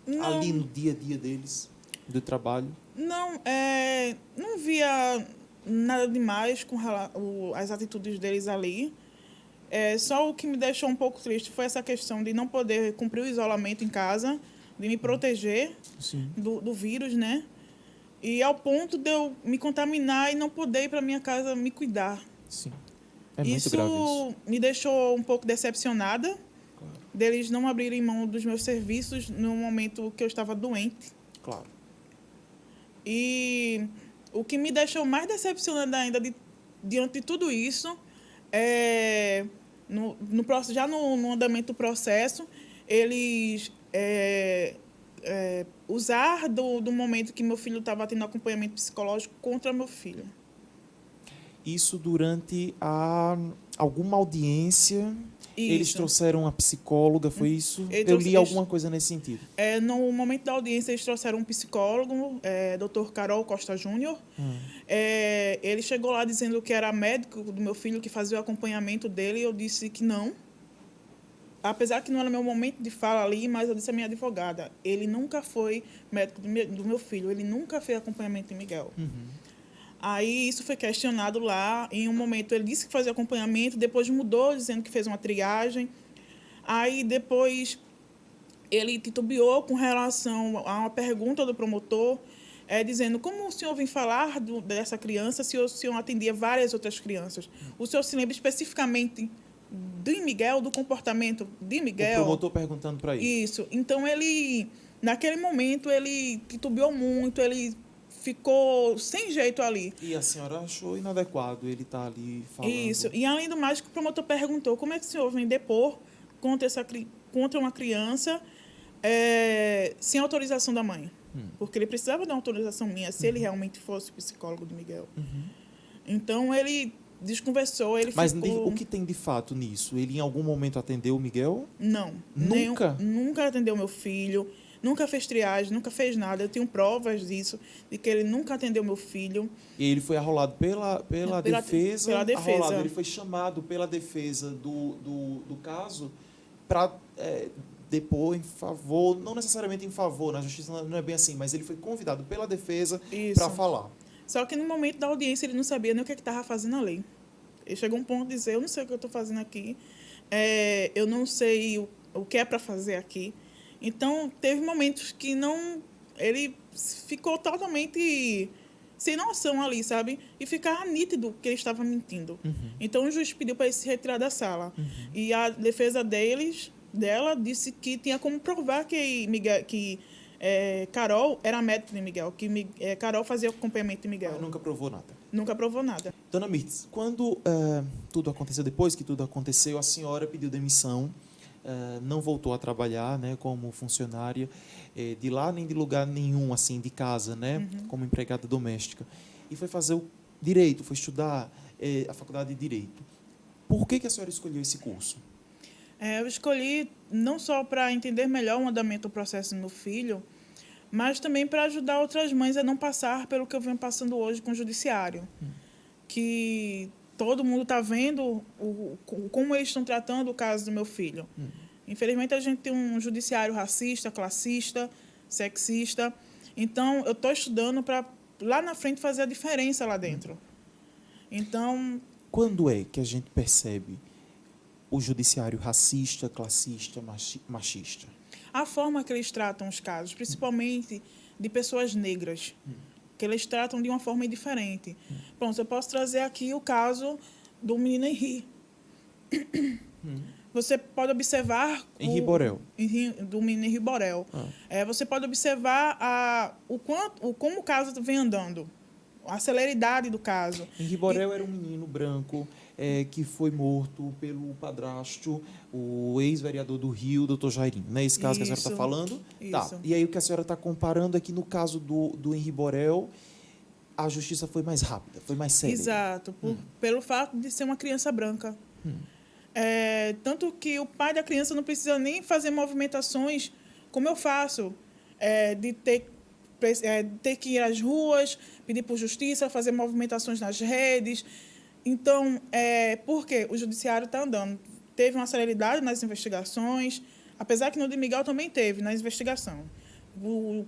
não, Ali no dia a dia deles, do trabalho? não via nada demais com as atitudes deles ali. Só o que me deixou um pouco triste foi essa questão de não poder cumprir o isolamento em casa, de me proteger Sim. do vírus, né? E ao ponto de eu me contaminar e não poder ir para minha casa me cuidar. Sim. É muito grave isso. Me deixou um pouco decepcionada, Claro. deles não abrirem mão dos meus serviços no momento que eu estava doente. Claro. E o que me deixou mais decepcionada ainda diante de tudo isso é já no andamento do processo, eles usar do momento que meu filho estava tendo acompanhamento psicológico contra meu filho. Isso durante alguma audiência, eles Isso. trouxeram a psicóloga, foi isso? Eu li alguma coisa nesse sentido. No momento da audiência, eles trouxeram um psicólogo, Dr. Carol Costa Júnior. Ele chegou lá dizendo que era médico do meu filho, que fazia o acompanhamento dele, e eu disse que não. Apesar que não era meu momento de fala ali, mas eu disse à minha advogada, ele nunca foi médico do meu filho, ele nunca fez acompanhamento de Miguel. Aí isso foi questionado lá. Em um momento ele disse que fazia acompanhamento, depois mudou, dizendo que fez uma triagem. Aí depois ele titubeou com relação a uma pergunta do promotor, dizendo como o senhor vem falar dessa criança se o senhor atendia várias outras crianças. O senhor se lembra especificamente de Miguel, do comportamento de Miguel? O promotor perguntando para ele. Isso. Então, naquele momento, ele titubeou muito, ele ficou sem jeito ali. E a senhora achou inadequado ele estar ali falando. Isso. E, além do mais, o promotor perguntou como é que o senhor vem depor contra uma criança sem autorização da mãe. Porque ele precisava de uma autorização minha, se ele realmente fosse o psicólogo de Miguel. Então, ele desconversou, ele Mas ficou... o que tem de fato nisso? Ele em algum momento atendeu o Miguel? Não. Nunca? Nunca atendeu meu filho, nunca fez triagem, nunca fez nada. Eu tenho provas disso, de que ele nunca atendeu meu filho. E ele foi arrolado pela defesa? Pela defesa. Arrolado. Ele foi chamado pela defesa do caso para depor em favor, não necessariamente em favor, na justiça não é bem assim, mas ele foi convidado pela defesa para falar. Só que no momento da audiência ele não sabia nem o que estava fazendo ali. Ele chegou a um ponto de dizer, eu não sei o que eu estou fazendo aqui, eu não sei o que é para fazer aqui. Então, teve momentos que ele ficou totalmente sem noção ali, sabe? E ficava nítido que ele estava mentindo. Então, o juiz pediu para ele se retirar da sala. E a defesa dela disse que tinha como provar que Carol era médica de Miguel, que Carol fazia acompanhamento de Miguel. Mas nunca provou nada. Nunca provou nada. Dona Mirtz, quando tudo aconteceu, depois que tudo aconteceu, a senhora pediu demissão, não voltou a trabalhar, né, como funcionária de lá nem de lugar nenhum, assim, de casa, né, como empregada doméstica. E foi fazer o direito, foi estudar a faculdade de Direito. Por que a senhora escolheu esse curso? Eu escolhi não só para entender melhor o andamento do processo do meu filho, mas também para ajudar outras mães a não passar pelo que eu venho passando hoje com o judiciário. Que todo mundo está vendo como eles estão tratando o caso do meu filho. Infelizmente, a gente tem um judiciário racista, classista, sexista. Então, eu estou estudando para lá na frente fazer a diferença lá dentro. Então, Quando é que a gente percebe o judiciário racista, classista, machista? a forma que eles tratam os casos, principalmente de pessoas negras, que eles tratam de uma forma diferente. Pronto, eu posso trazer aqui o caso do menino Henri. Você pode observar... Henri Borel. Do menino Henri Borel. Você pode observar como o caso vem andando, a celeridade do caso. Henri Borel era um menino branco que foi morto pelo padrasto, o ex-vereador do Rio, doutor Jairinho. Não é esse caso que a senhora está falando? Isso. Tá. E aí o que a senhora está comparando é que no caso do Henri Borel, a justiça foi mais rápida, foi mais célere. Exato, pelo fato de ser uma criança branca. Tanto que o pai da criança não precisa nem fazer movimentações como eu faço, de ter que ir às ruas, pedir por justiça, fazer movimentações nas redes. Então, por quê? O judiciário está andando. Teve uma celeridade nas investigações, apesar que no de Miguel também teve, na investigação. O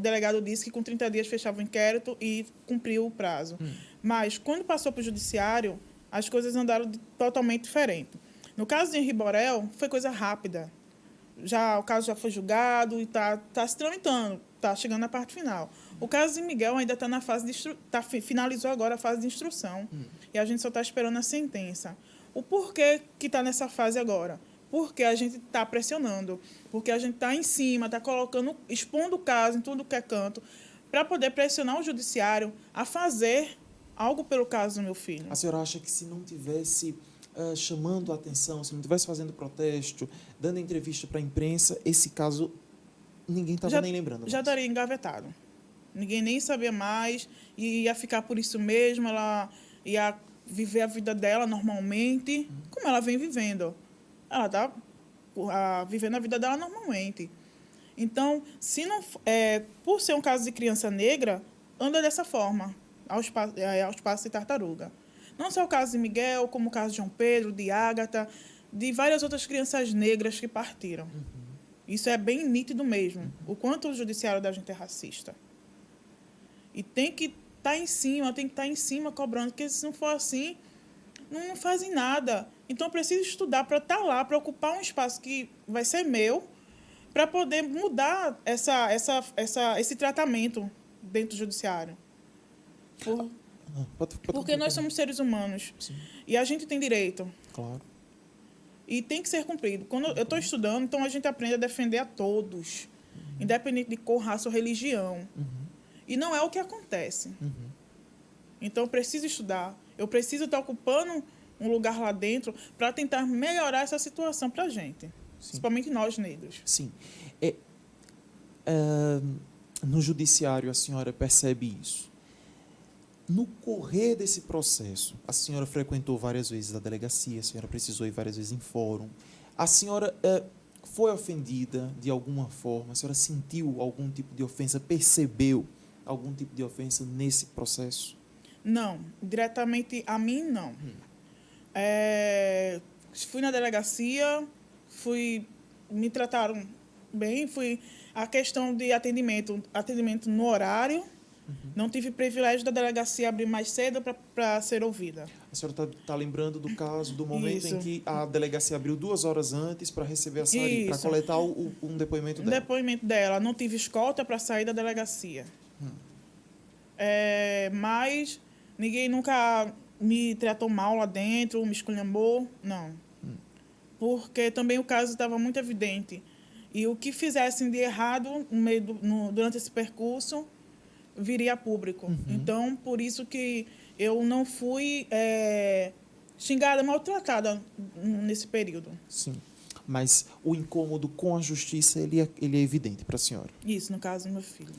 delegado disse que com 30 dias fechava o inquérito e cumpriu o prazo. Mas, quando passou para o judiciário, as coisas andaram totalmente diferente. No caso de Henri Borel, foi coisa rápida. O caso já foi julgado e está se tramitando, está chegando na parte final. O caso de Miguel ainda está na fase finalizou agora a fase de instrução. E a gente só está esperando a sentença. O porquê que está nessa fase agora? Porque a gente está pressionando, porque a gente está em cima, está expondo o caso em tudo que é canto, para poder pressionar o judiciário a fazer algo pelo caso do meu filho. A senhora acha que se não tivesse chamando a atenção, se não tivesse fazendo protesto, dando entrevista para a imprensa, esse caso ninguém estava nem lembrando? Já estaria engavetado. Ninguém nem sabia mais, e ia ficar por isso mesmo, ela ia viver a vida dela normalmente, como ela vem vivendo. Ela está vivendo a vida dela normalmente. Então, se não, por ser um caso de criança negra, anda dessa forma, aos passos de tartaruga. Não só o caso de Miguel, como o caso de João Pedro, de Ágata, de várias outras crianças negras que partiram. Isso é bem nítido mesmo, o quanto o judiciário da gente é racista. E tem que estar em cima cobrando, porque se não for assim, não fazem nada. Então, eu preciso estudar para estar lá, para ocupar um espaço que vai ser meu, para poder mudar esse tratamento dentro do judiciário. Porque nós somos seres humanos. Sim. E a gente tem direito. Claro. E tem que ser cumprido. Quando eu estou estudando, então a gente aprende a defender a todos, independente de cor, raça ou religião. E não é o que acontece. Então, eu preciso estudar. Eu preciso estar ocupando um lugar lá dentro para tentar melhorar essa situação para a gente. Sim. Principalmente nós, negros. Sim. No judiciário, a senhora percebe isso? No correr desse processo, a senhora frequentou várias vezes a delegacia, a senhora precisou ir várias vezes em fórum. A senhora foi ofendida de alguma forma? A senhora sentiu algum tipo de ofensa? Percebeu algum tipo de ofensa nesse processo? Não. Diretamente a mim, não. Fui na delegacia, me trataram bem, a questão de atendimento no horário. Não tive privilégio da delegacia abrir mais cedo para ser ouvida. A senhora está lembrando do caso, do momento em que a delegacia abriu 2 horas antes para receber a Sari, para coletar um depoimento dela. Depoimento dela. Não tive escolta para sair da delegacia. Mas ninguém nunca me tratou mal lá dentro, me esculhambou, não. Porque também o caso estava muito evidente. E o que fizessem de errado durante esse percurso viria a público. Então, por isso que eu não fui xingada, maltratada nesse período. Sim. Mas o incômodo com a justiça, ele é evidente para a senhora? Isso, no caso do meu filho.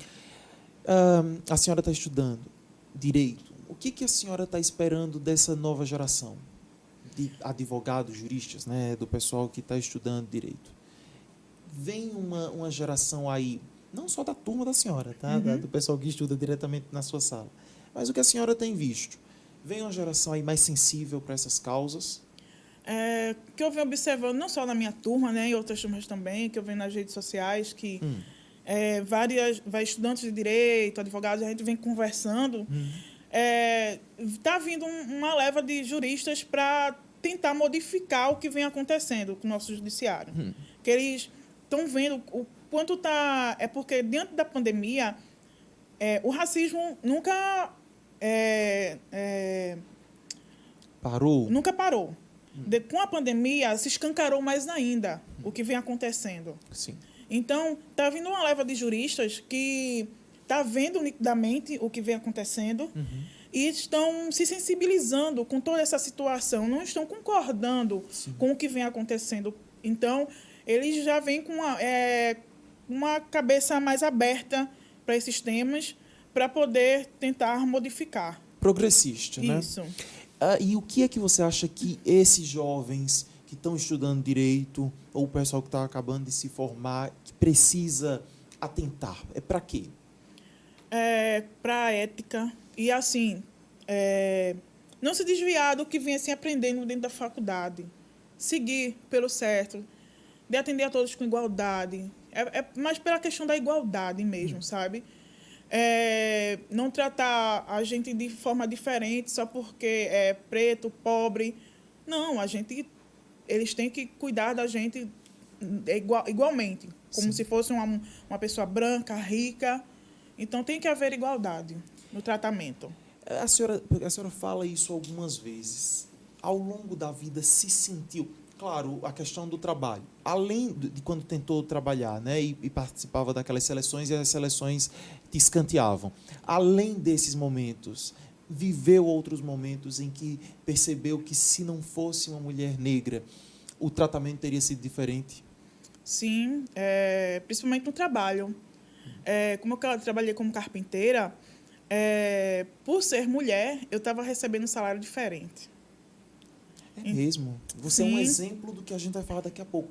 A senhora está estudando direito. O que a senhora está esperando dessa nova geração de advogados, juristas, né, do pessoal que está estudando direito? Vem uma geração aí, não só da turma da senhora, tá? Do pessoal que estuda diretamente na sua sala, mas o que a senhora tem visto? Vem uma geração aí mais sensível para essas causas? Que eu venho observando, não só na minha turma, né, em outras turmas também, que eu venho nas redes sociais, que vários estudantes de direito, advogados, a gente vem conversando. Está vindo uma leva de juristas para tentar modificar o que vem acontecendo com o nosso judiciário. Que eles estão vendo o quanto está... É porque, diante da pandemia, o racismo nunca... Parou? Nunca parou. Com a pandemia, se escancarou mais ainda o que vem acontecendo. Sim. Então, está vindo uma leva de juristas que está vendo nitidamente o que vem acontecendo e estão se sensibilizando com toda essa situação, não estão concordando com o que vem acontecendo. Então, eles já vêm com uma cabeça mais aberta para esses temas, para poder tentar modificar. Progressista, né? Isso. E o que é que você acha que esses jovens que estão estudando direito, ou o pessoal que está acabando de se formar, que precisa atentar? É para quê? Para a ética. E, assim, não se desviar do que vem assim, aprendendo dentro da faculdade. Seguir pelo certo, de atender a todos com igualdade. Mais pela questão da igualdade mesmo, sabe? Não tratar a gente de forma diferente só porque é preto, pobre. Não, eles têm que cuidar da gente igualmente, como se fosse uma pessoa branca, rica. Então, tem que haver igualdade no tratamento. A senhora fala isso algumas vezes. Ao longo da vida se sentiu... Claro, a questão do trabalho. Além de quando tentou trabalhar, né, e participava daquelas seleções, e as seleções te escanteavam. Além desses momentos, viveu outros momentos em que percebeu que, se não fosse uma mulher negra, o tratamento teria sido diferente? Sim, principalmente no trabalho. Como eu trabalhei como carpinteira, por ser mulher, eu estava recebendo um salário diferente. É mesmo? Você é um exemplo do que a gente vai falar daqui a pouco.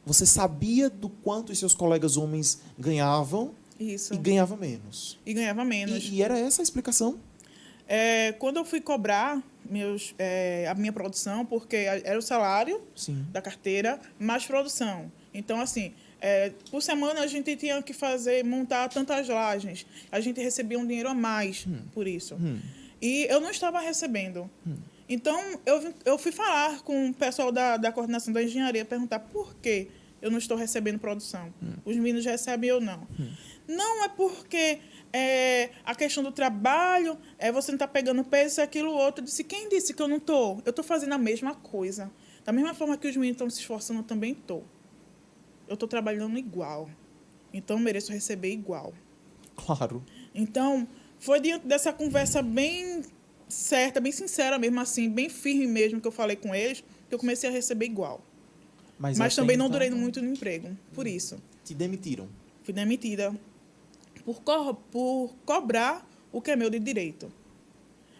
Você sabia do quanto os seus colegas homens ganhavam? Isso. E ganhava menos. E ganhava menos. E era essa a explicação? Quando eu fui cobrar a minha produção, porque era o salário da carteira, mais produção. Então, assim, por semana a gente tinha que montar tantas lajes. A gente recebia um dinheiro a mais por isso. E eu não estava recebendo. Então, eu fui falar com o pessoal da coordenação da engenharia, perguntar por que eu não estou recebendo produção. Os meninos recebem ou não. Não, é porque a questão do trabalho, você não está pegando peso, isso, aquilo, outro. Eu disse, quem disse que eu não estou? Eu estou fazendo a mesma coisa. Da mesma forma que os meninos estão se esforçando, eu também estou. Eu estou trabalhando igual. Então, eu mereço receber igual. Claro. Então, foi diante dessa conversa bem certa, bem sincera mesmo, assim, bem firme mesmo, que eu falei com eles, que eu comecei a receber igual. Mas também não durei muito no emprego, por isso. Te demitiram? Fui demitida por cobrar o que é meu de direito.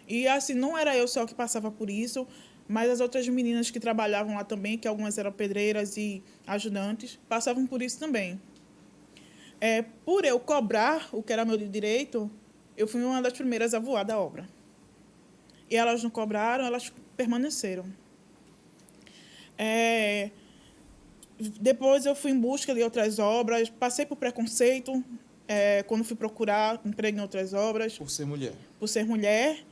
E, assim, não era eu só que passava por isso, mas as outras meninas que trabalhavam lá também, que algumas eram pedreiras e ajudantes, passavam por isso também. Por eu cobrar o que era meu de direito, eu fui uma das primeiras a voar da obra. E elas não cobraram, elas permaneceram. Depois eu fui em busca de outras obras, passei por preconceito quando fui procurar emprego em outras obras. Por ser mulher? Por ser mulher.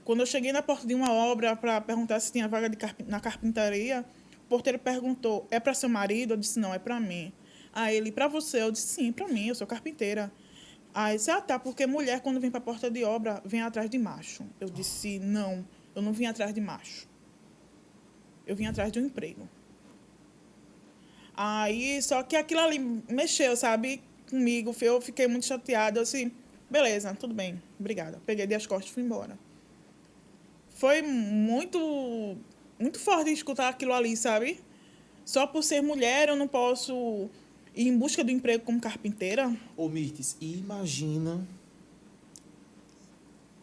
Quando eu cheguei na porta de uma obra para perguntar se tinha vaga na carpintaria, o porteiro perguntou, é para seu marido? Eu disse, não, é para mim. Aí ele, para você? Eu disse, sim, para mim, eu sou carpinteira. Aí ele disse, tá, porque mulher, quando vem para a porta de obra, vem atrás de macho. Eu disse, não, eu não vim atrás de macho. Eu vim atrás de um emprego. Aí, só que aquilo ali mexeu, sabe, comigo. Eu fiquei muito chateada. Eu disse, beleza, tudo bem, obrigada. Peguei, dei as costas e fui embora. Foi muito, muito forte escutar aquilo ali, sabe? Só por ser mulher, eu não posso ir em busca do emprego como carpinteira. Ô, Mirtes, imagina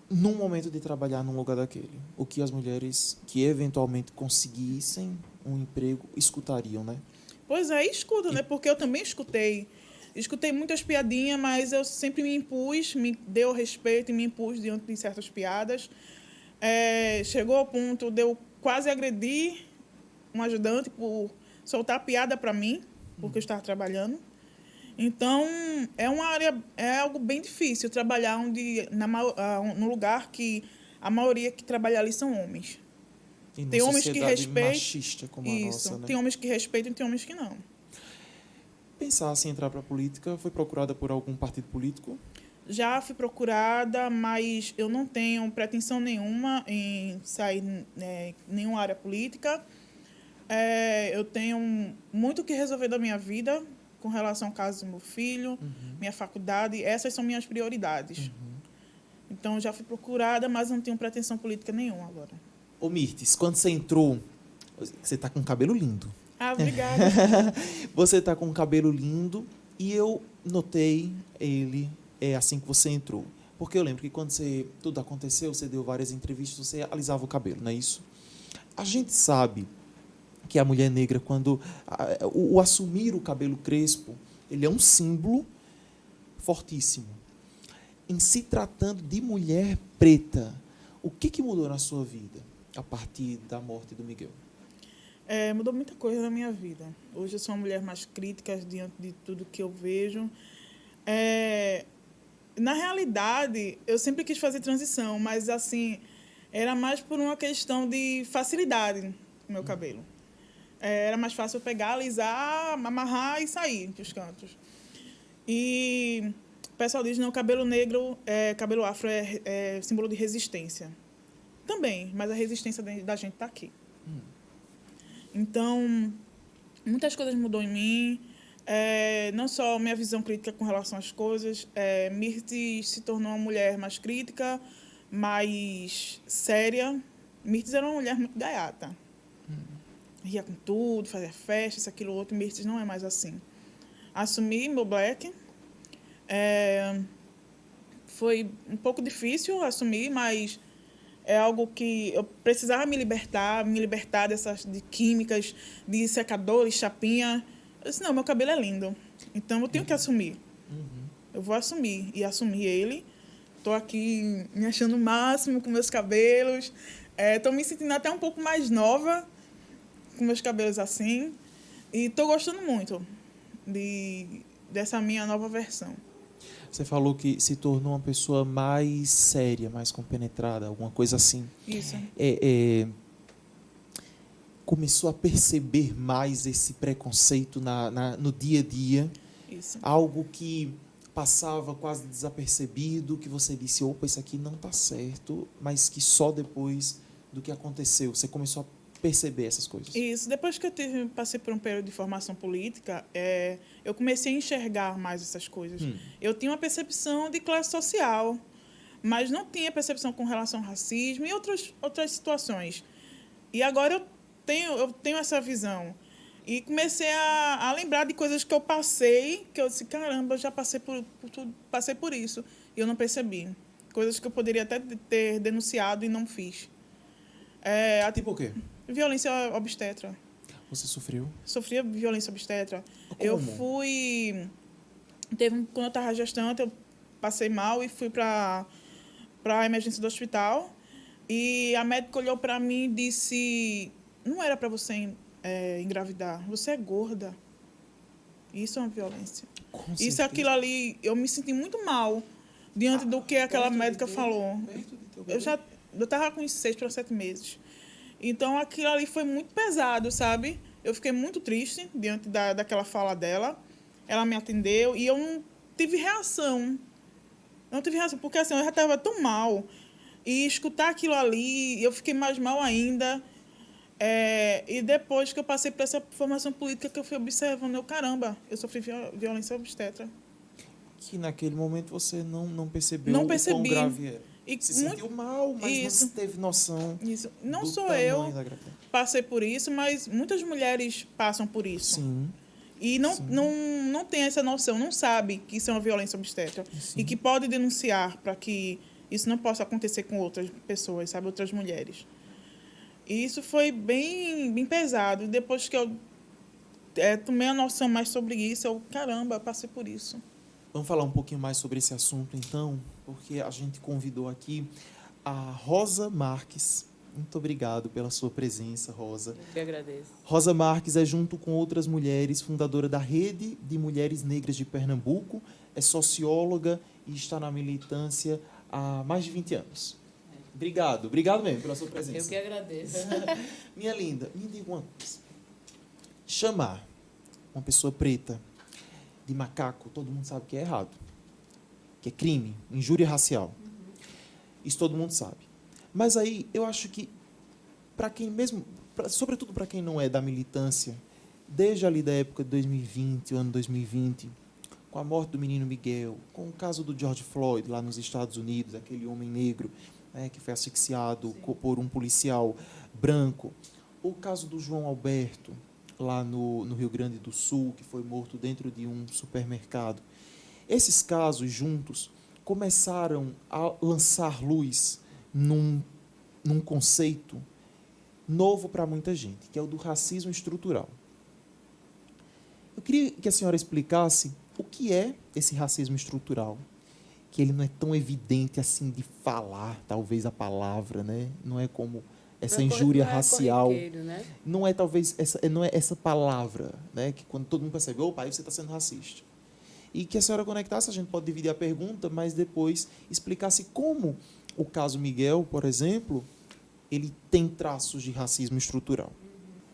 num momento de trabalhar num lugar daquele, o que as mulheres que eventualmente conseguissem um emprego escutariam, né? Pois é, escuta, né? Porque eu também escutei. Escutei muitas piadinhas, mas eu sempre me impus, me deu respeito e me impus diante de certas piadas. Chegou ao ponto de eu quase agredir um ajudante por soltar piada para mim, porque eu estava trabalhando. Então, é uma área, é algo bem difícil trabalhar no lugar que a maioria que trabalha ali são homens. E numa Tem homens que sociedade respeitam. machista como a Isso. nossa, né? Tem homens que respeitam e tem homens que não. Pensasse em entrar para a política, foi procurada por algum partido político? Já fui procurada, mas eu não tenho pretensão nenhuma em sair em nenhuma área política. Eu tenho muito o que resolver da minha vida com relação ao caso do meu filho, minha faculdade. Essas são minhas prioridades. Então, já fui procurada, mas não tenho pretensão política nenhuma agora. Ô Mirtes, quando você entrou, você está com um cabelo lindo. Ah, obrigada. Você está com um cabelo lindo e eu notei ele assim que você entrou. Porque eu lembro que quando tudo aconteceu, você deu várias entrevistas, você alisava o cabelo, não é isso? A gente sabe que a mulher negra, quando o assumir o cabelo crespo, ele é um símbolo fortíssimo. Em se tratando de mulher preta, o que mudou na sua vida a partir da morte do Miguel? Mudou muita coisa na minha vida. Hoje eu sou uma mulher mais crítica diante de tudo que eu vejo. Na realidade, eu sempre quis fazer transição, mas assim, era mais por uma questão de facilidade no meu cabelo. Era mais fácil eu pegar, alisar, amarrar e sair para os cantos. E o pessoal diz, não, cabelo negro, cabelo afro é símbolo de resistência. Também, mas a resistência da gente está aqui. Então, muitas coisas mudou em mim. Não só minha visão crítica com relação às coisas. Mirtes se tornou uma mulher mais crítica, mais séria. Mirtes era uma mulher muito gaiata. Ria com tudo, fazia festa, isso, aquilo, outro. Mirtes não é mais assim. Assumi meu black. Foi um pouco difícil assumir, mas é algo que eu precisava me libertar de químicas, de secadores, chapinha. Eu disse, não, meu cabelo é lindo, então eu tenho que assumir. Eu vou assumir. E assumi ele. Estou aqui me achando o máximo com meus cabelos. Estou me sentindo até um pouco mais nova com meus cabelos assim. E estou gostando muito dessa minha nova versão. Você falou que se tornou uma pessoa mais séria, mais compenetrada, alguma coisa assim. Isso. Começou a perceber mais esse preconceito no dia a dia. Isso. Algo que passava quase desapercebido, que você disse, opa, isso aqui não está certo, mas que só depois do que aconteceu, você começou a perceber essas coisas. Isso. Depois que eu passei por um período de formação política, eu comecei a enxergar mais essas coisas. Eu tinha uma percepção de classe social, mas não tinha percepção com relação ao racismo e outras situações. E agora eu tenho essa visão. E comecei a lembrar de coisas que eu passei, que eu disse, caramba, eu já passei por isso. E eu não percebi. Coisas que eu poderia até ter denunciado e não fiz. Tipo o quê? Violência obstetra. Você sofreu? Sofria violência obstetra. Como? Eu fui... Quando eu estava gestante, eu passei mal e fui para a emergência do hospital. E a médica olhou para mim e disse, não era para você engravidar, você é gorda. Isso é uma violência. Com Isso, certeza. aquilo ali, eu me senti muito mal diante do que aquela médica falou. Eu estava com 6 para 7 meses. Então, aquilo ali foi muito pesado, sabe? Eu fiquei muito triste diante daquela fala dela. Ela me atendeu e eu não tive reação. Não tive reação, porque assim, eu já estava tão mal. E escutar aquilo ali, eu fiquei mais mal ainda. E depois que eu passei por essa formação política, que eu fui observando, caramba, eu sofri violência obstetra. Que naquele momento você não percebeu Não o percebi. quão grave era. E Se sentiu mal, mas não teve noção. Isso. Não do sou tamanho eu da gravidez. passei por isso, mas muitas mulheres passam por isso. Sim. E não tem essa noção, não sabe que isso é uma violência obstétrica. Sim. E que pode denunciar para que isso não possa acontecer com outras pessoas, sabe? Outras mulheres. E isso foi bem, bem pesado. Depois que eu tomei a noção mais sobre isso, caramba, eu passei por isso. Vamos falar um pouquinho mais sobre esse assunto, então, porque a gente convidou aqui a Rosa Marques, Muito obrigado pela sua presença, Rosa. Eu que agradeço. Rosa Marques é, junto com outras mulheres, fundadora da Rede de Mulheres Negras de Pernambuco, é socióloga e está na militância há mais de 20 anos. Obrigado mesmo pela sua presença. Eu que agradeço. Minha linda, me diga uma coisa. Chamar uma pessoa preta de macaco, todo mundo sabe que é errado. Que é crime, injúria racial. Isso todo mundo sabe. Mas aí, eu acho que, para quem mesmo, sobretudo para quem não é da militância, desde ali da época de 2020, o ano 2020, com a morte do menino Miguel, com o caso do George Floyd lá nos Estados Unidos, aquele homem negro, né, que foi asfixiado por um policial branco, o caso do João Alberto, lá no Rio Grande do Sul, que foi morto dentro de um supermercado. Esses casos juntos começaram a lançar luz num conceito novo para muita gente, que é o do racismo estrutural. Eu queria que a senhora explicasse o que é esse racismo estrutural, que ele não é tão evidente assim de falar, talvez, a palavra, né? Não é como essa injúria racial. Né? Não é talvez não é essa palavra, né? Que quando todo mundo percebe, opa, aí você está sendo racista. E que a senhora conectasse, a gente pode dividir a pergunta, mas depois explicasse como o caso Miguel, por exemplo, ele tem traços de racismo estrutural.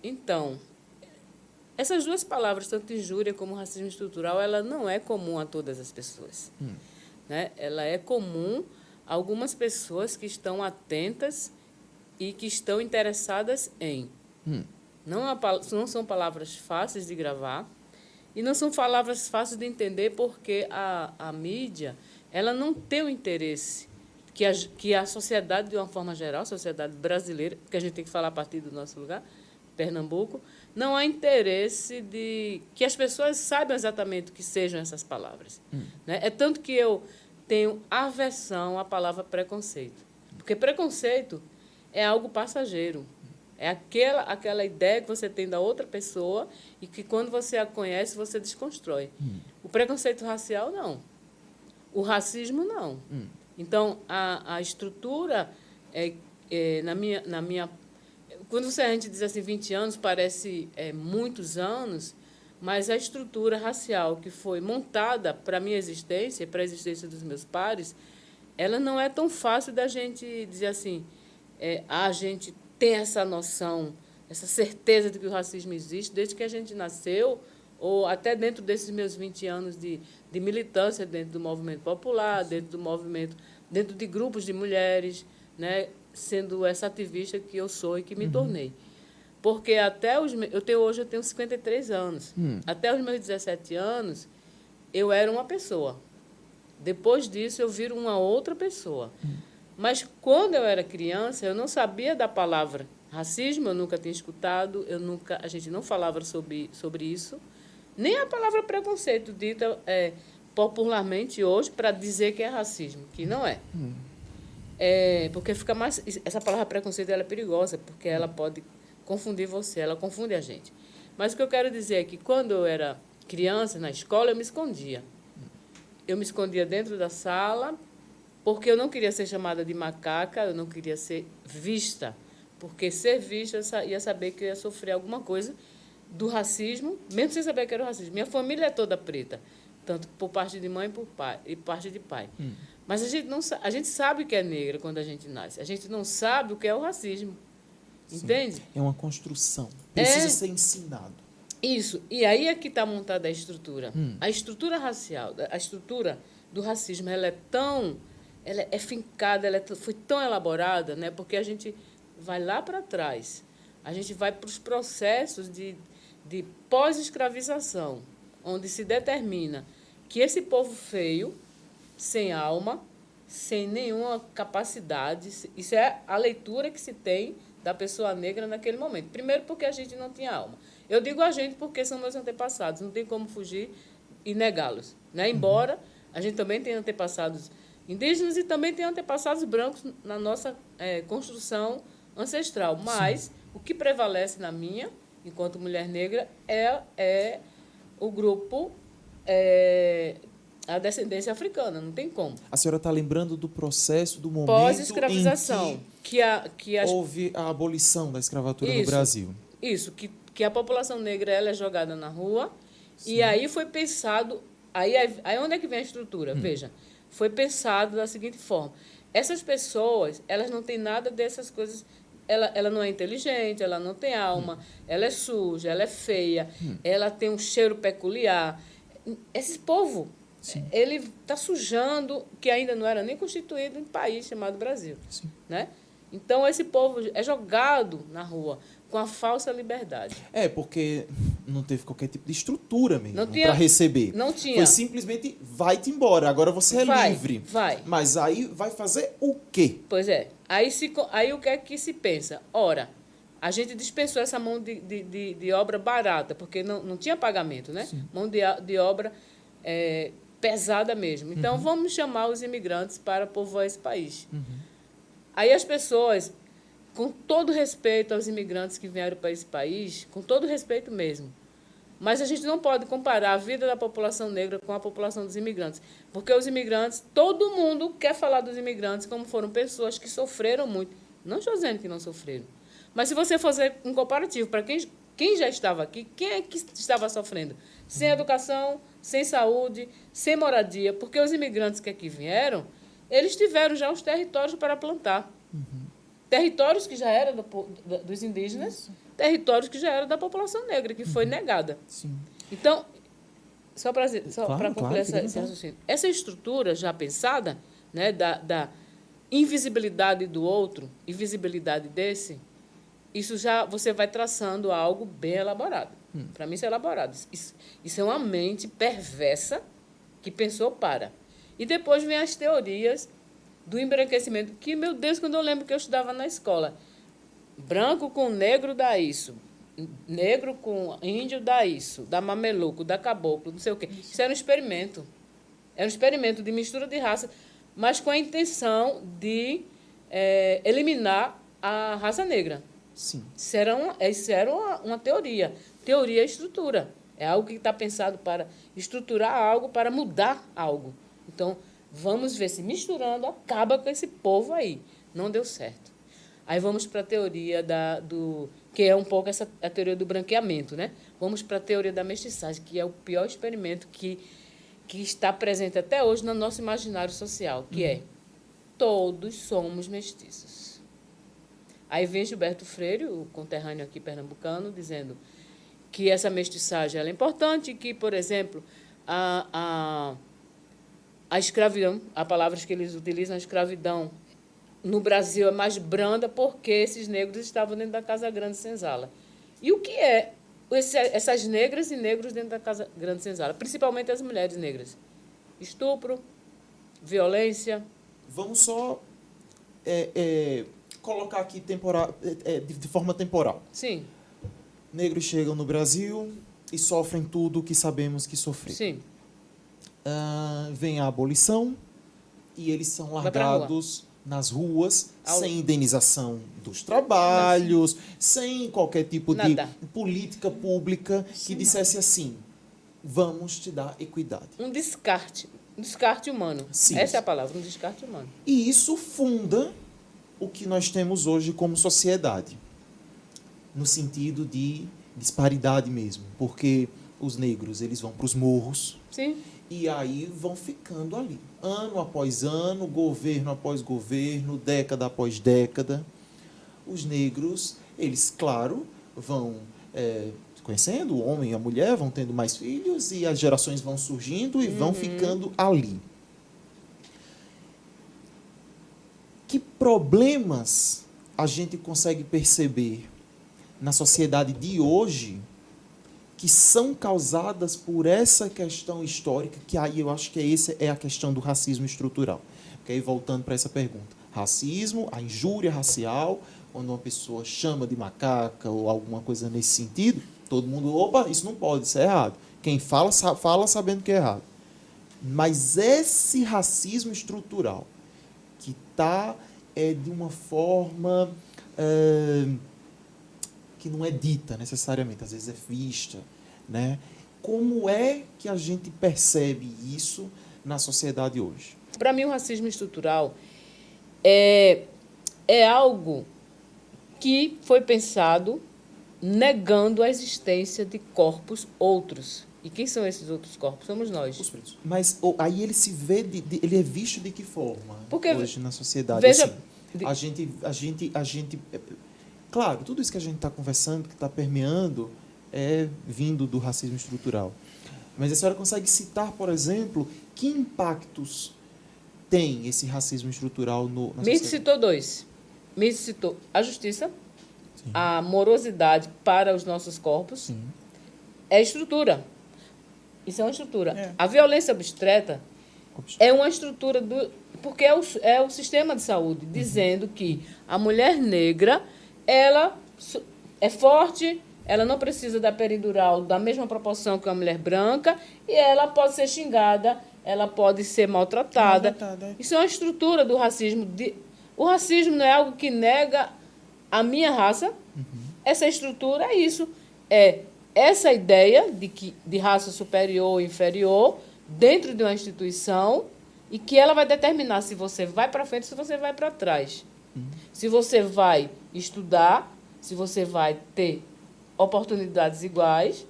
Então, essas duas palavras, tanto injúria como racismo estrutural, ela não é comum a todas as pessoas. Né? Ela é comum a algumas pessoas que estão atentas e que estão interessadas em. Não são palavras fáceis de gravar e não são palavras fáceis de entender, porque a mídia ela não tem o interesse que a sociedade, de uma forma geral, a sociedade brasileira, que a gente tem que falar a partir do nosso lugar, Pernambuco, não há interesse de que as pessoas saibam exatamente o que sejam essas palavras. Né? É tanto que eu tenho aversão à palavra preconceito. Porque preconceito é algo passageiro. É aquela ideia que você tem da outra pessoa e que, quando você a conhece, você desconstrói. O preconceito racial, não. O racismo, não. Então, a estrutura, na minha quando a gente diz assim 20 anos, parece muitos anos, mas a estrutura racial que foi montada para a minha existência, para a existência dos meus pares, ela não é tão fácil da gente dizer assim, a gente tem essa noção, essa certeza de que o racismo existe desde que a gente nasceu, ou até dentro desses meus 20 anos de militância dentro do movimento popular, dentro de grupos de mulheres, né, sendo essa ativista que eu sou e que me tornei. Porque hoje eu tenho 53 anos. Até os meus 17 anos, eu era uma pessoa. Depois disso, eu viro uma outra pessoa. Mas, quando eu era criança, eu não sabia da palavra racismo, eu nunca tinha escutado, a gente não falava sobre isso, nem a palavra preconceito, dita popularmente hoje para dizer que é racismo, que não é. Porque fica mais... Essa palavra preconceito ela é perigosa, porque ela pode confundir você, ela confunde a gente. Mas o que eu quero dizer é que, quando eu era criança, na escola, eu me escondia. Eu me escondia dentro da sala, porque eu não queria ser chamada de macaca, eu não queria ser vista, porque ser vista eu ia saber que eu ia sofrer alguma coisa do racismo, mesmo sem saber que era o racismo. Minha família é toda preta, tanto por parte de mãe e parte de pai. Mas a gente sabe que é negra quando a gente nasce. A gente não sabe o que é o racismo. Sim. Entende? É uma construção. Precisa ser ensinado. Isso. E aí é que está montada a estrutura. A estrutura racial, a estrutura do racismo, ela é fincada, foi tão elaborada, né? Porque a gente vai lá para trás. A gente vai para os processos de pós-escravização, onde se determina que esse povo feio, sem alma, sem nenhuma capacidade, isso é a leitura que se tem da pessoa negra naquele momento. Primeiro, porque a gente não tinha alma. Eu digo a gente porque são meus antepassados, não tem como fugir e negá-los. Né? Embora a gente também tenha antepassados indígenas e também tenha antepassados brancos na nossa construção ancestral. Mas o que prevalece na minha, enquanto mulher negra, é o grupo a descendência africana, não tem como. A senhora está lembrando do processo, do momento Pós-escravização, em que as houve a abolição da escravatura no Isso. Brasil. Isso, que a população negra ela é jogada na rua. E aí foi pensado... Aí onde é que vem a estrutura? Veja, foi pensado da seguinte forma. Essas pessoas, elas não têm nada dessas coisas. Ela não é inteligente, ela não tem alma, ela é suja, ela é feia, ela tem um cheiro peculiar. Esse povo, ele está sujando, que ainda não era nem constituído um país chamado Brasil. Sim. Né? Então, esse povo é jogado na rua com a falsa liberdade. Porque não teve qualquer tipo de estrutura mesmo Não tinha- para receber. não tinha. Foi simplesmente, vai-te embora, agora você é Vai, livre. vai. Mas aí vai fazer o quê? Pois é. Aí o que é que se pensa? Ora, a gente dispensou essa mão de obra barata, porque não tinha pagamento, né? Mão de obra pesada mesmo. Então, vamos chamar os imigrantes para povoar esse país. Aí as pessoas, com todo respeito aos imigrantes que vieram para esse país, com todo respeito mesmo, mas a gente não pode comparar a vida da população negra com a população dos imigrantes, porque os imigrantes, todo mundo quer falar dos imigrantes como foram pessoas que sofreram muito. Não estou dizendo que não sofreram, mas se você fazer um comparativo para quem já estava aqui, quem é que estava sofrendo? Sem educação, sem saúde, sem moradia, porque os imigrantes que aqui vieram, eles tiveram já os territórios para plantar. Territórios que já eram dos indígenas, territórios que já eram da população negra, que foi negada. Sim. Então, só para Claro, concluir fica à esse vontade. raciocínio, essa estrutura já pensada, né, da invisibilidade do outro, invisibilidade desse, isso já você vai traçando algo bem elaborado. Para mim, isso é elaborado. Isso é uma mente perversa que pensou para. E depois vem as teorias do embranquecimento, que, meu Deus, quando eu lembro que eu estudava na escola, branco com negro dá isso, negro com índio dá isso, dá mameluco, dá caboclo, não sei o quê. Isso era um experimento. Era um experimento de mistura de raça, mas com a intenção de eliminar a raça negra. Sim. Isso era uma teoria. Teoria é estrutura. É algo que está pensado para estruturar algo, para mudar algo. Então, vamos ver se misturando acaba com esse povo aí. Não deu certo. Aí vamos para a teoria que é um pouco a teoria do branqueamento, né? Vamos para a teoria da mestiçagem, que é o pior experimento que está presente até hoje no nosso imaginário social, que é todos somos mestiços. Aí vem Gilberto Freire, o conterrâneo aqui pernambucano, dizendo que essa mestiçagem ela é importante, que, por exemplo, a escravidão, as palavras que eles utilizam, a escravidão, no Brasil é mais branda porque esses negros estavam dentro da Casa Grande Senzala. E o que é essas negras e negros dentro da Casa Grande Senzala? Principalmente as mulheres negras. Estupro, violência. Vamos só colocar aqui de forma temporal. Sim, Negros chegam no Brasil e sofrem tudo o que sabemos que sofreram. sim. Vem a abolição e eles são Vai pra largados nas ruas, sem indenização dos trabalhos, sem qualquer tipo de Nada. política pública que dissesse assim, vamos te dar equidade. Um descarte humano. Sim. Essa é a palavra, um descarte humano. E isso funda o que nós temos hoje como sociedade, no sentido de disparidade mesmo, porque os negros eles vão para os morros, Sim. e aí vão ficando ali, ano após ano, governo após governo, década após década. Os negros, eles, claro, vão se conhecendo, o homem e a mulher vão tendo mais filhos e as gerações vão surgindo e vão ficando ali. Que problemas a gente consegue perceber na sociedade de hoje que são causadas por essa questão histórica, que aí eu acho que essa é a questão do racismo estrutural. Porque aí, voltando para essa pergunta, racismo, a injúria racial, quando uma pessoa chama de macaca ou alguma coisa nesse sentido, todo mundo, opa, isso não pode, isso é errado. Quem fala, fala sabendo que é errado. Mas esse racismo estrutural, que está de uma forma que não é dita necessariamente, às vezes é vista, né? Como é que a gente percebe isso na sociedade hoje? Para mim, o racismo estrutural é algo que foi pensado negando a existência de corpos outros. E quem são esses outros corpos? Somos nós. Os pretos. Mas aí ele se vê, ele é visto de que forma Porque, hoje na sociedade? veja, Assim, a gente... Claro, tudo isso que a gente está conversando, que está permeando, é vindo do racismo estrutural. Mas a senhora consegue citar, por exemplo, que impactos tem esse racismo estrutural na sociedade? Me citou dois. Me citou a justiça, sim, a morosidade para os nossos corpos. Sim. É estrutura. Isso é uma estrutura. É. A violência obstetra é uma estrutura porque é o sistema de saúde dizendo que a mulher negra ela é forte, ela não precisa da peridural da mesma proporção que uma mulher branca e ela pode ser xingada, ela pode ser maltratada. Isso é uma estrutura do racismo. O racismo não é algo que nega a minha raça. Essa estrutura é isso. É essa ideia de raça superior ou inferior dentro de uma instituição e que ela vai determinar se você vai para frente ou se você vai para trás. Se você vai estudar, se você vai ter oportunidades iguais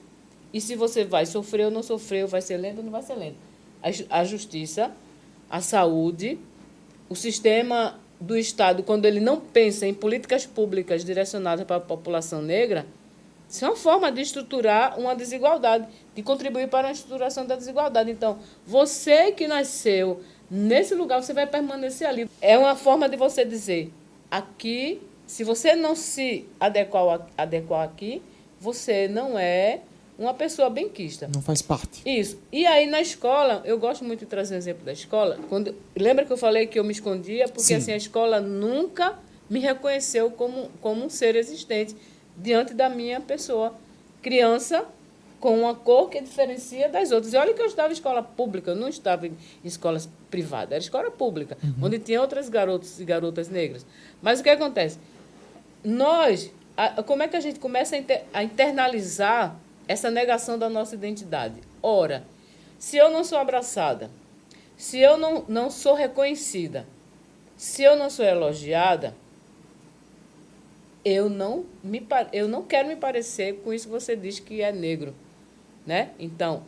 e se você vai sofrer ou não sofrer, vai ser lento ou não vai ser lento. A justiça, a saúde, o sistema do Estado, quando ele não pensa em políticas públicas direcionadas para a população negra, isso é uma forma de estruturar uma desigualdade, de contribuir para a estruturação da desigualdade. Então, você que nasceu nesse lugar, você vai permanecer ali. É uma forma de você dizer, aqui, se você não se adequar aqui, você não é uma pessoa benquista. Não faz parte. Isso. E aí, na escola, eu gosto muito de trazer um exemplo da escola. Lembra que eu falei que eu me escondia? Porque assim, a escola nunca me reconheceu como um ser existente diante da minha pessoa. Criança com uma cor que diferencia das outras. E olha que eu estava em escola pública, eu não estava em escolas privadas, era escola pública, onde tinha outras garotos e garotas negras. Mas o que acontece? Como é que a gente começa a internalizar essa negação da nossa identidade? Ora, se eu não sou abraçada, se eu não sou reconhecida, se eu não sou elogiada, eu não quero me parecer com isso que você diz que é negro, né? Então,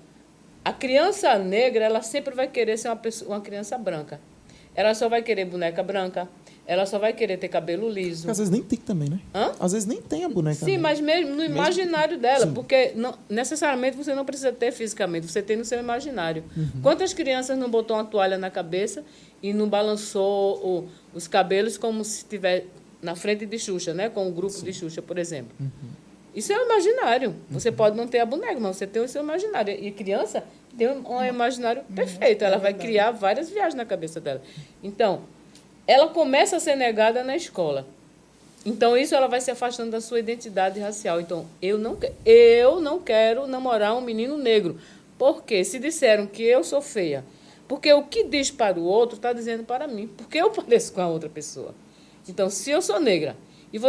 a criança negra, ela sempre vai querer ser uma criança branca. Ela só vai querer boneca branca, ela só vai querer ter cabelo liso. Porque às vezes nem tem também, né? Hã? Às vezes nem tem a boneca. Sim, mas mesmo no imaginário dela, porque necessariamente você não precisa ter fisicamente, você tem no seu imaginário. Quantas crianças não botou uma toalha na cabeça e não balançou os cabelos como se estiver na frente de Xuxa, né? Com o grupo de Xuxa, por exemplo. Isso é o imaginário. Você pode não ter a boneca, mas você tem o seu imaginário. E criança tem um imaginário perfeito. Ela vai criar várias viagens na cabeça dela. Então, ela começa a ser negada na escola. Então, isso ela vai se afastando da sua identidade racial. Então, eu não quero namorar um menino negro. Porque se disseram que eu sou feia, porque o que diz para o outro está dizendo para mim, porque eu pareço com a outra pessoa. Então, se eu sou negra e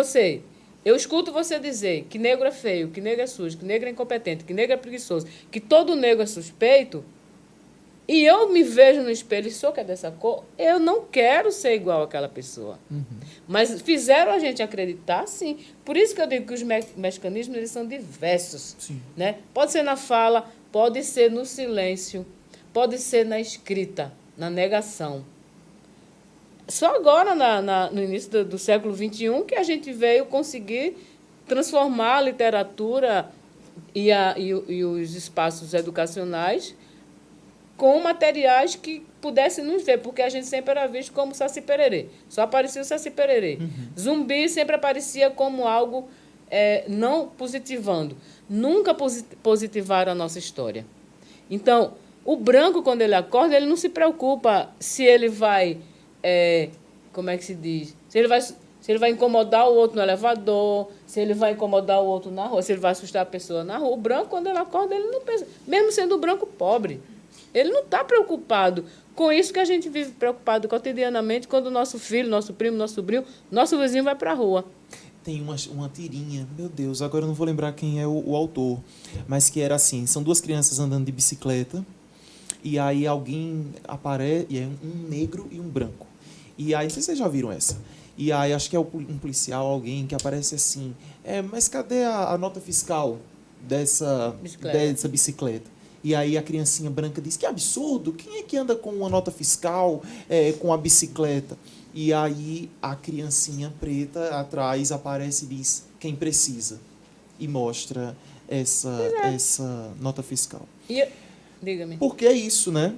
eu escuto você dizer que negro é feio, que negro é sujo, que negro é incompetente, que negro é preguiçoso, que todo negro é suspeito, e eu me vejo no espelho e sou que é dessa cor, eu não quero ser igual àquela pessoa. Mas fizeram a gente acreditar, sim. Por isso que eu digo que os mecanismos eles são diversos. Né? Pode ser na fala, pode ser no silêncio, pode ser na escrita, na negação. Só agora, no início do século XXI, que a gente veio conseguir transformar a literatura e os espaços educacionais com materiais que pudessem nos ver, porque a gente sempre era visto como Saci Pererê. Só aparecia o Saci Pererê. Zumbi sempre aparecia como algo não positivando. Nunca positivaram a nossa história. Então, o branco, quando ele acorda, ele não se preocupa se ele vai... como é que se diz? Se ele vai incomodar o outro no elevador, se ele vai incomodar o outro na rua, se ele vai assustar a pessoa na rua. O branco, quando ele acorda, ele não pensa. Mesmo sendo o branco pobre, ele não está preocupado com isso que a gente vive preocupado cotidianamente quando o nosso filho, nosso primo, nosso sobrinho, nosso vizinho vai para a rua. Tem uma tirinha, meu Deus, agora eu não vou lembrar quem é o autor, mas que era assim, são duas crianças andando de bicicleta E aí alguém aparece, e é um negro e um branco. E aí, não sei se vocês já viram essa. E aí, acho que é um policial, alguém que aparece assim, mas cadê a nota fiscal dessa bicicleta? E aí a criancinha branca diz, que absurdo, quem é que anda com uma nota fiscal com a bicicleta? E aí a criancinha preta atrás aparece e diz, quem precisa? E mostra essa nota fiscal. Diga-me. Porque é isso, né?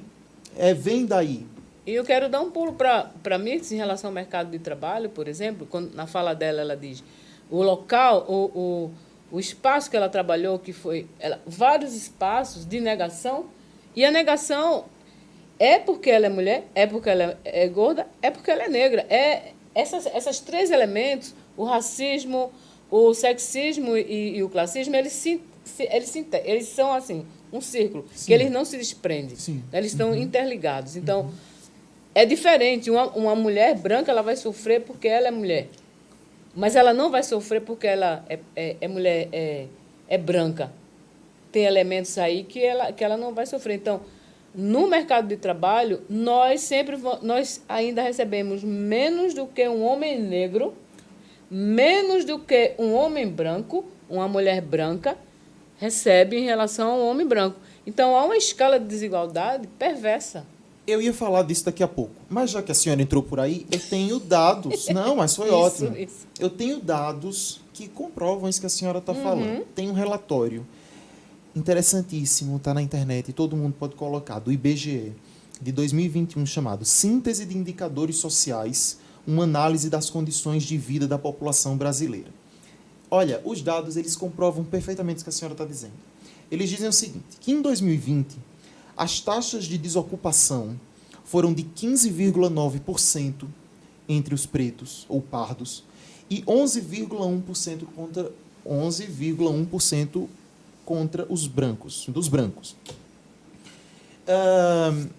Vem daí. E eu quero dar um pulo para mim, em relação ao mercado de trabalho, por exemplo, quando na fala dela ela diz o local, o espaço que ela trabalhou, que foi vários espaços de negação, e a negação é porque ela é mulher, é porque ela é gorda, é porque ela é negra. Esses três elementos, o racismo, o sexismo e o classismo, eles são assim, um círculo, Sim. que eles não se desprendem. Sim. Eles estão interligados. Então, é diferente. Uma mulher branca ela vai sofrer porque ela é mulher. Mas ela não vai sofrer porque ela é mulher, é branca. Tem elementos aí que ela não vai sofrer. Então, no mercado de trabalho, nós ainda recebemos menos do que um homem negro, menos do que um homem branco, uma mulher branca, recebe em relação ao homem branco. Então, há uma escala de desigualdade perversa. Eu ia falar disso daqui a pouco, mas já que a senhora entrou por aí, eu tenho dados. Não, mas foi ótimo. Isso. Eu tenho dados que comprovam isso que a senhora está falando. Tem um relatório interessantíssimo, está na internet, e todo mundo pode colocar, do IBGE, de 2021, chamado Síntese de Indicadores Sociais, uma análise das condições de vida da população brasileira. Olha, os dados, eles comprovam perfeitamente o que a senhora está dizendo. Eles dizem o seguinte, que em 2020, as taxas de desocupação foram de 15,9% entre os pretos ou pardos e 11,1% contra os brancos, dos brancos.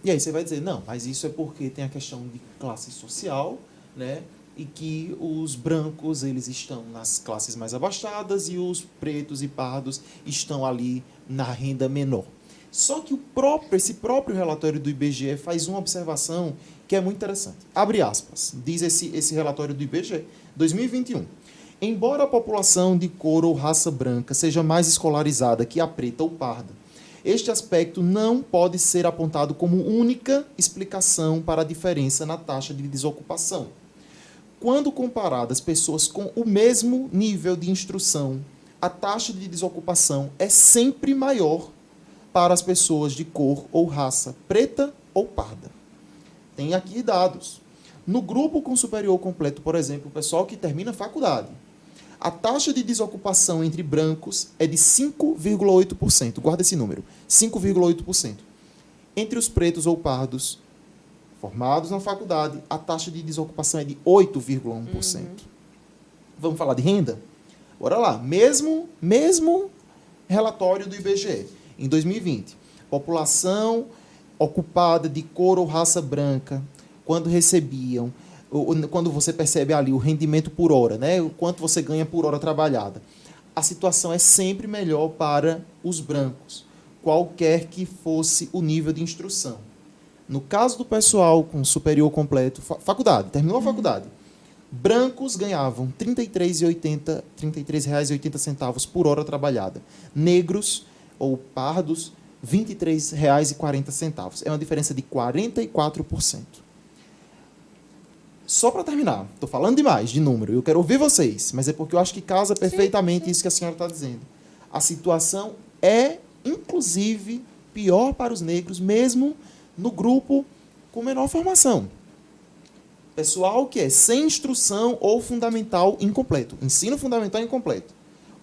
E aí você vai dizer, não, mas isso é porque tem a questão de classe social, né? E que os brancos eles estão nas classes mais abastadas e os pretos e pardos estão ali na renda menor. Só que esse próprio relatório do IBGE faz uma observação que é muito interessante. Abre aspas, diz esse relatório do IBGE, 2021. Embora a população de cor ou raça branca seja mais escolarizada que a preta ou parda, este aspecto não pode ser apontado como única explicação para a diferença na taxa de desocupação. Quando comparadas pessoas com o mesmo nível de instrução, a taxa de desocupação é sempre maior para as pessoas de cor ou raça preta ou parda. Tem aqui dados. No grupo com superior completo, por exemplo, o pessoal que termina a faculdade, a taxa de desocupação entre brancos é de 5,8%. Guarda esse número, 5,8%. Entre os pretos ou pardos formados na faculdade, a taxa de desocupação é de 8,1%. Vamos falar de renda? Bora lá. Mesmo relatório do IBGE. Em 2020, população ocupada de cor ou raça branca, quando você percebe ali o rendimento por hora, né? O quanto você ganha por hora trabalhada, a situação é sempre melhor para os brancos, qualquer que fosse o nível de instrução. No caso do pessoal com superior completo, faculdade, terminou a faculdade, brancos ganhavam R$ 33,80 por hora trabalhada. Negros ou pardos, R$ 23,40. É uma diferença de 44%. Só para terminar, estou falando demais de número, eu quero ouvir vocês, mas é porque eu acho que casa perfeitamente isso que a senhora está dizendo. A situação é, inclusive, pior para os negros, mesmo no grupo com menor formação. Pessoal que é sem instrução ou fundamental incompleto. Ensino fundamental incompleto.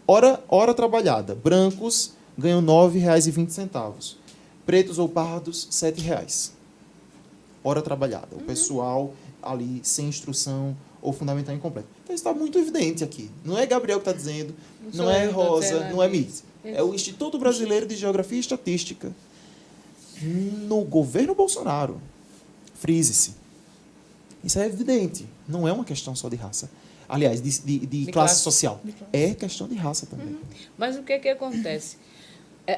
Hora trabalhada. Brancos ganham R$ 9,20. Pretos ou pardos, R$ 7,00. Hora trabalhada. O pessoal ali sem instrução ou fundamental incompleto. Então, isso está muito evidente aqui. Não é Gabriel que está dizendo, não é Rosa, não é Miss. É o Instituto Brasileiro de Geografia e Estatística. No governo Bolsonaro. Frise-se. Isso é evidente. Não é uma questão só de raça. Aliás, de classe social. É questão de raça também. Mas o que acontece?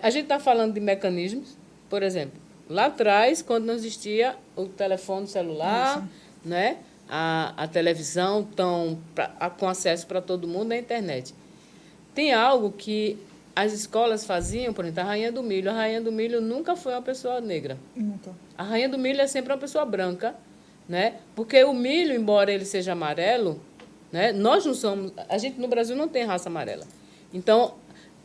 A gente está falando de mecanismos, por exemplo, Lá atrás, quando não existia o telefone celular, né? A televisão com acesso para todo mundo, a internet. Tem algo que as escolas faziam, por exemplo, a Rainha do Milho. A Rainha do Milho nunca foi uma pessoa negra. Nunca. A Rainha do Milho é sempre uma pessoa branca, né? Porque o milho, embora ele seja amarelo, né? Nós não somos... A gente no Brasil não tem raça amarela. Então,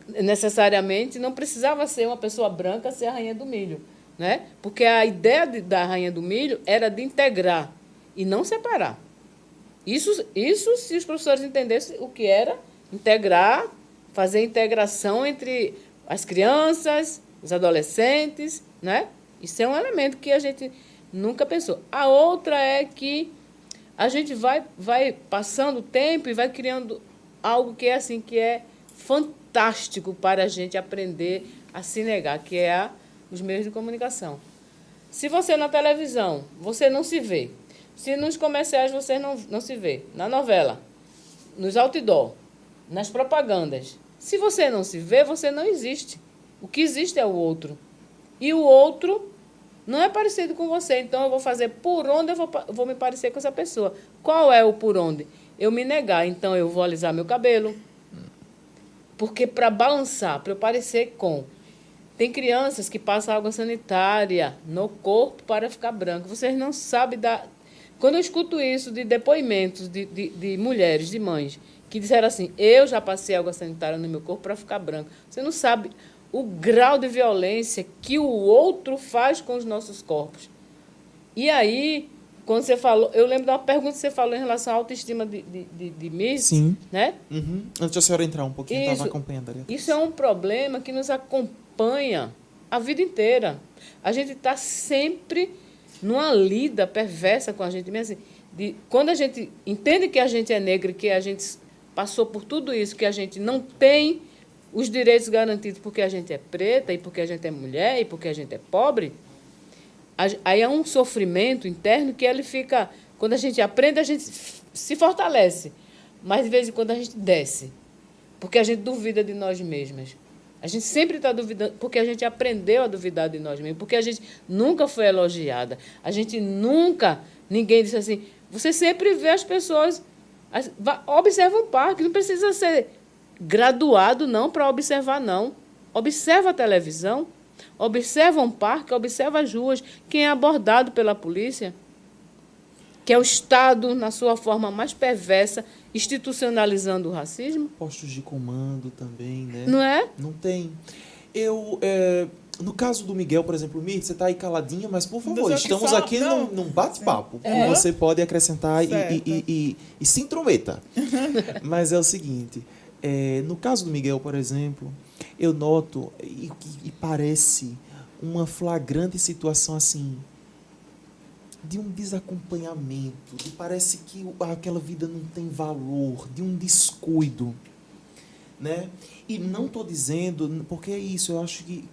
necessariamente, não precisava ser uma pessoa branca ser a Rainha do Milho, né? Porque a ideia da Rainha do Milho era de integrar e não separar. Isso se os professores entendessem o que era integrar, fazer integração entre as crianças, os adolescentes, né? Isso é um elemento que a gente nunca pensou. A outra é que a gente vai passando o tempo e vai criando algo que é assim, que é fantástico para a gente aprender a se negar, que é os meios de comunicação. Se você na televisão, você não se vê. Se nos comerciais você não se vê. Na novela, nos outdoor, nas propagandas. Se você não se vê, você não existe. O que existe é o outro. E o outro não é parecido com você. Então, eu vou fazer por onde eu vou me parecer com essa pessoa. Qual é o por onde? Eu me negar. Então, eu vou alisar meu cabelo. Porque para balançar, para eu parecer com... Tem crianças que passam água sanitária no corpo para ficar branco. Vocês não sabem da... Quando eu escuto isso de depoimentos de mulheres, de mães, que disseram assim, eu já passei água sanitária no meu corpo para ficar branco. Você não sabe o grau de violência que o outro faz com os nossos corpos. E aí, quando você falou... Eu lembro de uma pergunta que você falou em relação à autoestima de Miss. Sim. Né? Uhum. Antes da senhora entrar um pouquinho, eu estava acompanhando ali. Isso é um problema que nos acompanha a vida inteira. A gente está sempre numa lida perversa com a gente mesmo. Assim, quando a gente entende que a gente é negra, que a gente passou por tudo isso, que a gente não tem os direitos garantidos porque a gente é preta, e porque a gente é mulher, e porque a gente é pobre, aí é um sofrimento interno que ele fica... Quando a gente aprende, a gente se fortalece. Mas, de vez em quando, a gente desce. Porque a gente duvida de nós mesmas. A gente sempre está duvidando, porque a gente aprendeu a duvidar de nós mesmos, porque a gente nunca foi elogiada. A gente nunca... Ninguém disse assim... Você sempre vê as pessoas... Observa um parque, não precisa ser graduado, não, para observar, não. Observa a televisão, observa um parque, observa as ruas, quem é abordado pela polícia, que é o Estado, na sua forma mais perversa, institucionalizando o racismo. Postos de comando também, né? Não é? Não tem. No caso do Miguel, por exemplo, Mir, você está aí caladinha, mas, por favor, estamos aqui num bate-papo. Você pode acrescentar e se intrometa. Mas é o seguinte, no caso do Miguel, por exemplo, eu noto, e parece uma flagrante situação assim, de um desacompanhamento, de parece que aquela vida não tem valor, de um descuido, né? E não estou dizendo, porque é isso, eu acho que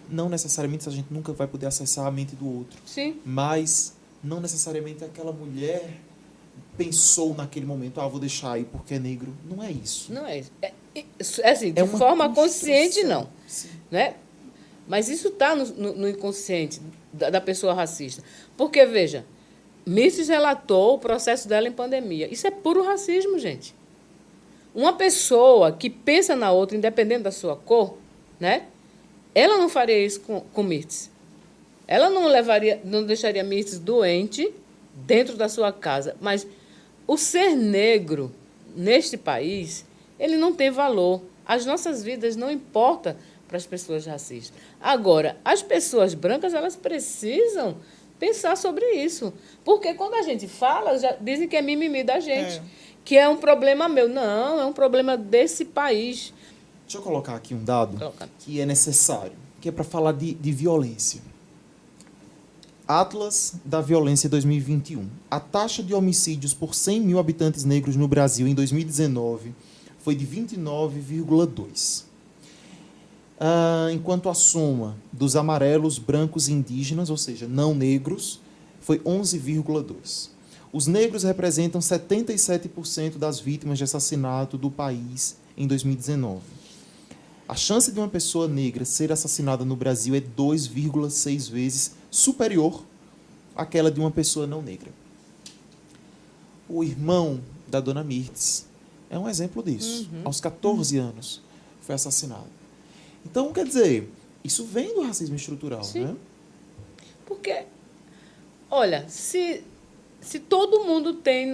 não necessariamente a gente nunca vai poder acessar a mente do outro. Sim. Mas não necessariamente aquela mulher pensou naquele momento, vou deixar aí porque é negro. Não é isso. Não é isso. É assim, de forma consciente, não. Sim. Né? Mas isso está no inconsciente da pessoa racista. Porque, veja, Mises relatou o processo dela em pandemia. Isso é puro racismo, gente. Uma pessoa que pensa na outra, independente da sua cor, né? Ela não faria isso com Mirtz. Ela não deixaria Mirtz doente dentro da sua casa. Mas o ser negro neste país, ele não tem valor. As nossas vidas não importam para as pessoas racistas. Agora, as pessoas brancas, elas precisam pensar sobre isso. Porque quando a gente fala, já dizem que é mimimi da gente, que é um problema meu. Não, é um problema desse país. Deixa eu colocar aqui um dado que é necessário, que é para falar de violência. Atlas da Violência 2021. A taxa de homicídios por 100 mil habitantes negros no Brasil em 2019 foi de 29,2. Enquanto a soma dos amarelos, brancos e indígenas, ou seja, não negros, foi 11,2. Os negros representam 77% das vítimas de assassinato do país em 2019. A chance de uma pessoa negra ser assassinada no Brasil é 2,6 vezes superior àquela de uma pessoa não negra. O irmão da dona Mirtes é um exemplo disso. Aos 14 anos foi assassinado. Então, quer dizer, isso vem do racismo estrutural, Sim. né? Porque, olha, se todo mundo tem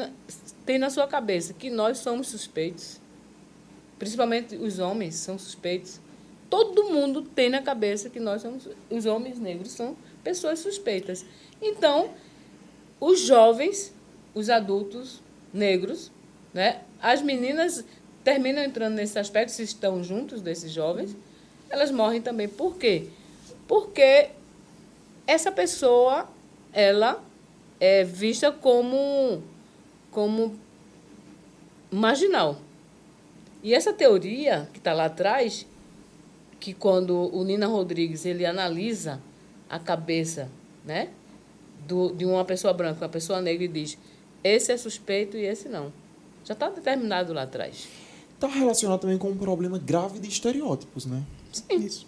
na sua cabeça que nós somos suspeitos, principalmente os homens são suspeitos, todo mundo tem na cabeça que nós somos, os homens negros são pessoas suspeitas. Então, os jovens, os adultos negros, né, as meninas terminam entrando nesse aspecto, se estão juntos desses jovens, elas morrem também. Por quê? Porque essa pessoa, ela é vista como marginal. E essa teoria que está lá atrás, que quando o Nina Rodrigues ele analisa a cabeça, né, de uma pessoa branca, uma pessoa negra, e diz, esse é suspeito e esse não. Já está determinado lá atrás. Está relacionado também com um problema grave de estereótipos, né? Sim. Isso.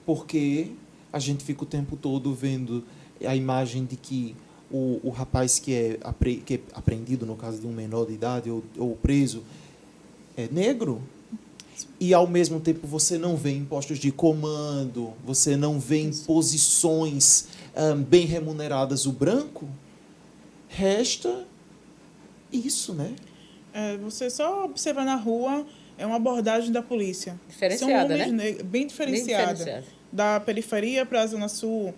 Porque a gente fica o tempo todo vendo a imagem de que o rapaz que é apreendido, no caso de um menor de idade, ou preso, é negro. E, ao mesmo tempo, você não vê em postos de comando, você não vê em posições bem remuneradas o branco. Resta isso, né? Você só observa na rua, é uma abordagem da polícia. Diferenciada, São homens né? Bem diferenciada. Bem diferenciada. Da periferia para a Zona Sul.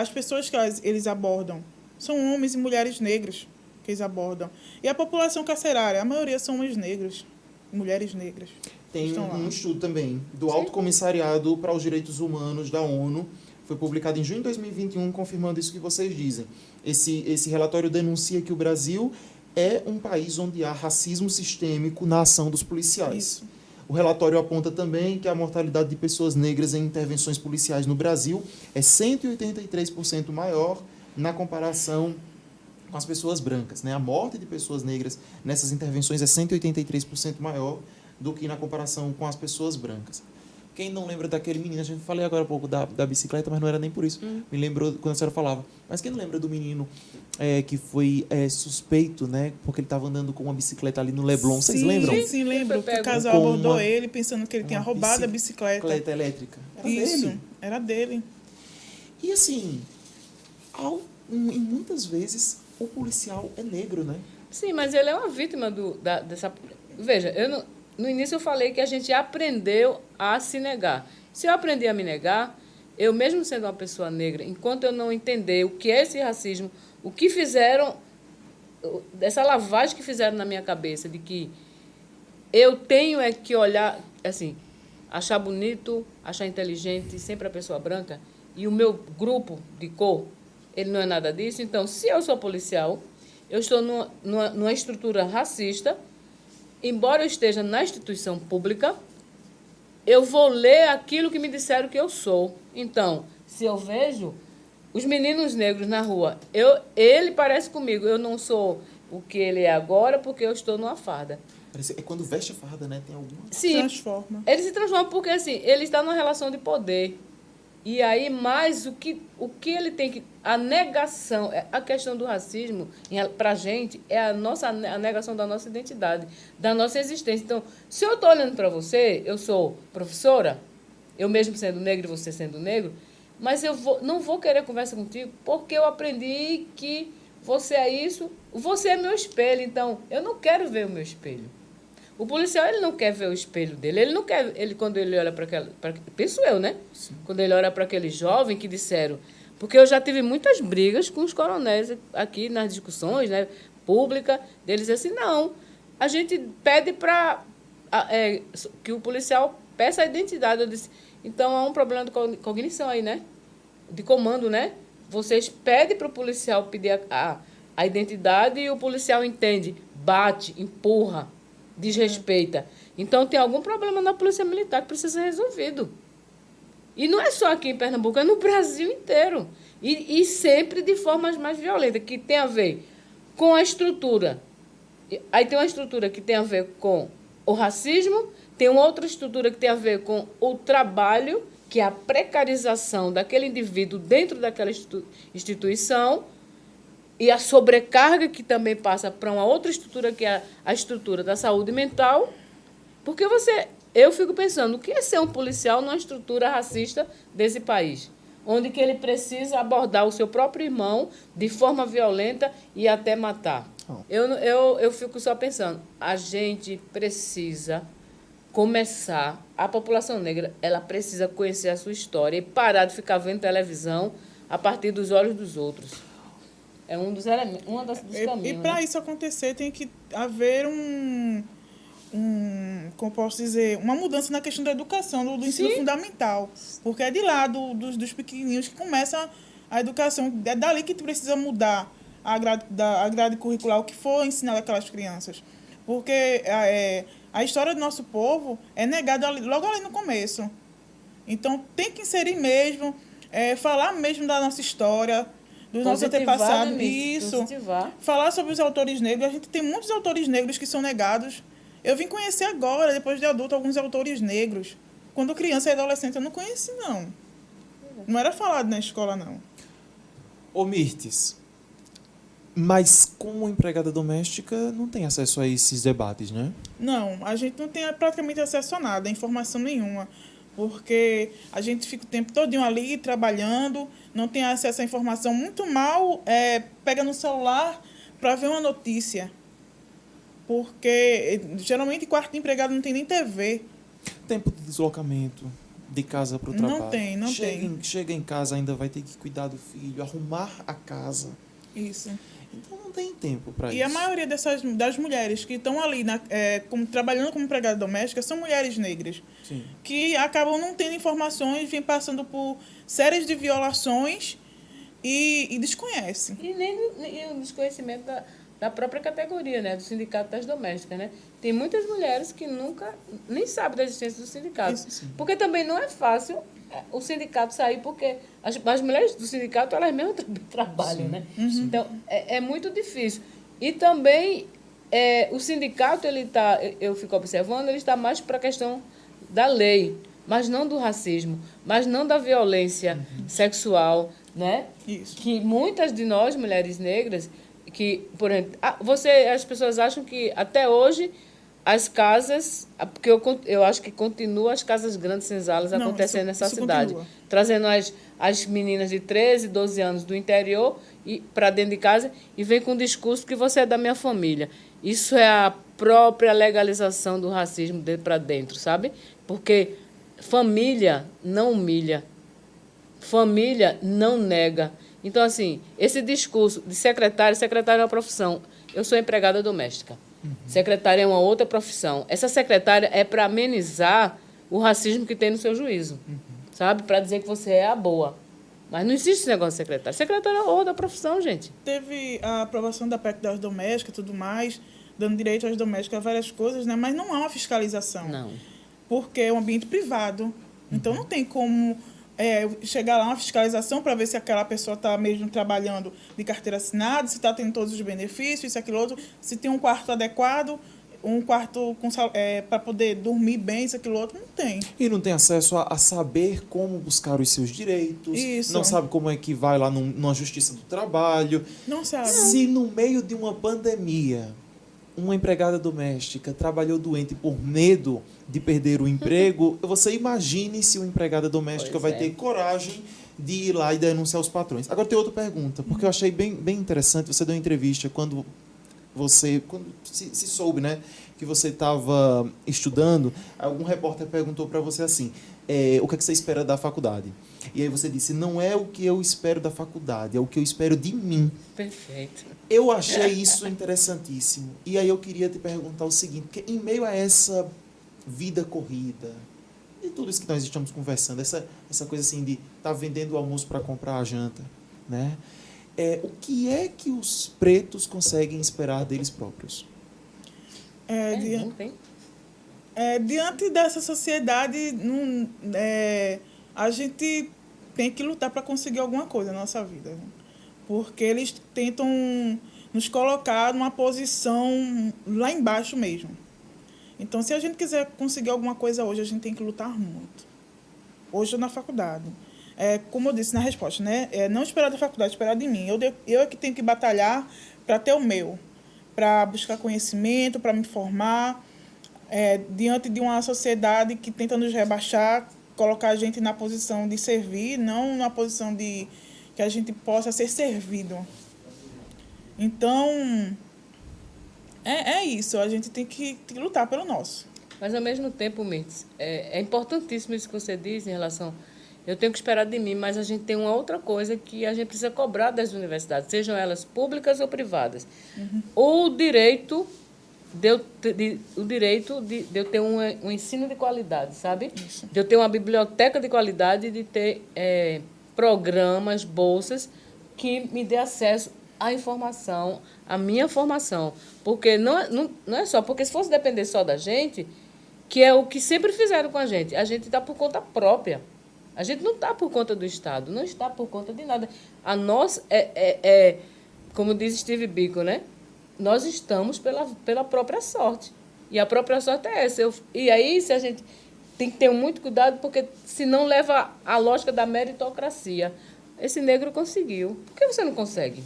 As pessoas que eles abordam são homens e mulheres negros que eles abordam. E a população carcerária, a maioria são homens negros, mulheres negras. Tem Estão lá. um estudo também do Alto Comissariado para os Direitos Humanos da ONU, foi publicado em junho de 2021, confirmando isso que vocês dizem. Esse relatório denuncia que o Brasil é um país onde há racismo sistêmico na ação dos policiais. Isso. O relatório aponta também que a mortalidade de pessoas negras em intervenções policiais no Brasil é 183% maior na comparação com as pessoas brancas, né? A morte de pessoas negras nessas intervenções é 183% maior do que na comparação com as pessoas brancas. Quem não lembra daquele menino, a gente falei agora há pouco da bicicleta, mas não era nem por isso. Me lembrou quando a senhora falava. Mas quem não lembra do menino que foi suspeito, né? Porque ele estava andando com uma bicicleta ali no Leblon. Vocês lembram? Sim, lembro. Foi Que o pego. casal Com abordou uma- ele pensando que ele tinha roubado a bicicleta. Bicicleta elétrica. Era Isso, dele. era dele. E assim, e muitas vezes o policial é negro, né? Sim, mas ele é uma vítima dessa... Veja, no início eu falei que a gente aprendeu a se negar. Se eu aprendi a me negar, eu mesmo sendo uma pessoa negra, enquanto eu não entender o que é esse racismo, o que fizeram, dessa lavagem que fizeram na minha cabeça, de que eu tenho que olhar, assim, achar bonito, achar inteligente, sempre a pessoa branca, e o meu grupo de cor, ele não é nada disso. Então, se eu sou policial, eu estou numa estrutura racista, embora eu esteja na instituição pública, eu vou ler aquilo que me disseram que eu sou. Então, se eu vejo os meninos negros na rua, ele parece comigo, eu não sou o que ele é agora porque eu estou numa farda. É quando veste a farda, né? Tem alguma... Sim, Transforma. ele se transforma porque assim, ele está numa relação de poder. E aí, mais o que ele tem que... A negação, a questão do racismo, para a gente, é a negação da nossa identidade, da nossa existência. Então, se eu estou olhando para você, eu sou professora, eu mesmo sendo negro e você sendo negro, mas não vou querer conversa contigo porque eu aprendi que você é isso, você é meu espelho. Então, eu não quero ver o meu espelho. O policial, ele não quer ver o espelho dele. Ele não quer... Quando ele olha para aquela... penso eu, né? Sim. Quando ele olha para aquele jovem que disseram... Porque eu já tive muitas brigas com os coronéis aqui nas discussões, né, públicas, deles assim, não. A gente pede para que o policial peça a identidade. Eu disse, então há um problema de cognição aí, né? De comando, né? Vocês pedem para o policial pedir a identidade e o policial entende, bate, empurra, desrespeita. Então, tem algum problema na Polícia Militar que precisa ser resolvido. E não é só aqui em Pernambuco, é no Brasil inteiro. E sempre de formas mais violentas, que tem a ver com a estrutura. Aí tem uma estrutura que tem a ver com o racismo, tem uma outra estrutura que tem a ver com o trabalho, que é a precarização daquele indivíduo dentro daquela instituição, e a sobrecarga que também passa para uma outra estrutura, que é a estrutura da saúde mental. Porque eu fico pensando, o que é ser um policial numa estrutura racista desse país? Onde que ele precisa abordar o seu próprio irmão de forma violenta e até matar. Eu fico só pensando, a gente precisa começar, a população negra, ela precisa conhecer a sua história e parar de ficar vendo televisão a partir dos olhos dos outros. É um dos elementos, dos caminhos. E para isso acontecer, tem que haver como posso dizer, uma mudança na questão da educação, do ensino fundamental. Porque é de lá, dos pequenininhos, que começa a educação. É dali que precisa mudar a grade curricular, o que for ensinado àquelas crianças. Porque a história do nosso povo é negada logo ali no começo. Então, tem que inserir mesmo, falar mesmo da nossa história, dos nossos antepassados. Isso. Positivar. Falar sobre os autores negros. A gente tem muitos autores negros que são negados. Eu vim conhecer agora, depois de adulto, alguns autores negros. Quando criança e adolescente, eu não conheci, não. Não era falado na escola, não. Ô, Mirtes, mas como empregada doméstica, não tem acesso a esses debates, né? Não, a gente não tem praticamente acesso a nada, a informação nenhuma. Porque a gente fica o tempo todinho ali, trabalhando, não tem acesso à informação. Muito mal pega no celular para ver uma notícia. Porque, geralmente, quarto de empregado não tem nem TV. Tempo de deslocamento, de casa para o trabalho. Não tem. Chega em casa, ainda vai ter que cuidar do filho, arrumar a casa. Isso. Então, não tem tempo para isso. E a maioria das mulheres que estão ali trabalhando como empregada doméstica são mulheres negras. Sim. Que acabam não tendo informações, vêm passando por séries de violações e desconhecem. E nem o desconhecimento da própria categoria, né, do sindicato das domésticas, né? Tem muitas mulheres que nunca nem sabem da existência do sindicato. Isso, porque também não é fácil o sindicato sair, porque as mulheres do sindicato, elas mesmas trabalham, né? Uhum. Então, é muito difícil. E também, o sindicato, eu fico observando, ele está mais para a questão da lei, mas não do racismo, mas não da violência sexual, né? Isso. Que muitas de nós, mulheres negras, que, por exemplo, as pessoas acham que até hoje as casas, porque eu acho que continua as casas grandes senzalas acontecendo nessa cidade, continua. Trazendo as meninas de 13, 12 anos do interior para dentro de casa e vem com o discurso que você é da minha família. Isso é a própria legalização do racismo para dentro, sabe? Porque família não humilha, família não nega. Então, assim, esse discurso de secretário é uma profissão. Eu sou empregada doméstica. Secretária é uma outra profissão. Essa secretária é para amenizar o racismo que tem no seu juízo, sabe? Para dizer que você é a boa. Mas não existe esse negócio de secretária. Secretária é outra profissão, gente. Teve a aprovação da PEC das domésticas e tudo mais, dando direito às domésticas a várias coisas, né? Mas não há uma fiscalização. Não. Porque é um ambiente privado. Então, não tem como chegar lá uma fiscalização para ver se aquela pessoa está mesmo trabalhando de carteira assinada, se está tendo todos os benefícios, isso, aquilo, outro, se tem um quarto adequado, um quarto para poder dormir bem, isso, aquilo, outro, não tem. E não tem acesso a saber como buscar os seus direitos, isso. Não sabe como é que vai lá numa justiça do trabalho. Não sabe. Se no meio de uma pandemia, uma empregada doméstica trabalhou doente por medo de perder o emprego, você imagine se uma empregada doméstica vai ter coragem de ir lá e denunciar os patrões. Agora tem outra pergunta, porque eu achei bem interessante, você deu uma entrevista quando se soube, né, que você estava estudando, algum repórter perguntou para você assim, o que é que você espera da faculdade? E aí você disse, não é o que eu espero da faculdade, é o que eu espero de mim. Perfeito. Eu achei isso interessantíssimo. E aí eu queria te perguntar o seguinte, porque em meio a essa vida corrida, e tudo isso que nós estamos conversando, essa coisa assim de estar vendendo o almoço para comprar a janta, né? O que é que os pretos conseguem esperar deles próprios? Diante dessa sociedade, a gente tem que lutar para conseguir alguma coisa na nossa vida. Né? Porque eles tentam nos colocar numa posição lá embaixo mesmo. Então, se a gente quiser conseguir alguma coisa hoje, a gente tem que lutar muito. Hoje, na faculdade. Como eu disse na resposta, né? Não esperar da faculdade, esperar de mim. Eu é que tenho que batalhar para ter o meu, para buscar conhecimento, para me formar, diante de uma sociedade que tenta nos rebaixar, colocar a gente na posição de servir, não na posição de que a gente possa ser servido. Então, é isso. A gente tem que lutar pelo nosso. Mas, ao mesmo tempo, Mirtz, é importantíssimo isso que você diz em relação... Eu tenho que esperar de mim, mas a gente tem uma outra coisa que a gente precisa cobrar das universidades, sejam elas públicas ou privadas. O direito de eu ter um ensino de qualidade, sabe? Isso. De eu ter uma biblioteca de qualidade, de ter programas, bolsas que me dê acesso à informação, à minha formação. Porque não é só, porque se fosse depender só da gente, que é o que sempre fizeram com a gente está por conta própria. A gente não está por conta do Estado, não está por conta de nada. A nossa como diz Steve Biko, né? Nós estamos pela própria sorte. E a própria sorte é essa. E aí, se a gente tem que ter muito cuidado, porque senão leva à lógica da meritocracia. Esse negro conseguiu. Por que você não consegue?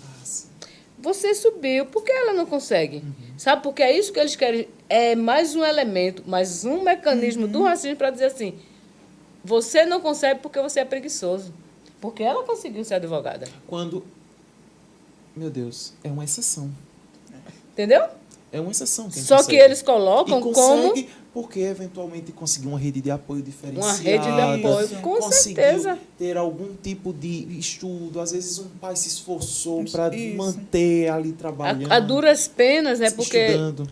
Você subiu. Por que ela não consegue? Sabe? Porque é isso que eles querem. É mais um elemento, mais um mecanismo do racismo para dizer assim, você não consegue porque você é preguiçoso. Porque ela conseguiu ser advogada. Meu Deus, é uma exceção. Entendeu? É uma exceção. Quem Só consegue. que eles colocam e consegue como... porque eventualmente conseguir uma rede de apoio diferenciada. Uma rede de apoio, com certeza. Ter algum tipo de estudo. Às vezes um pai se esforçou para manter ali trabalhando. A duras penas, né? Porque estudando.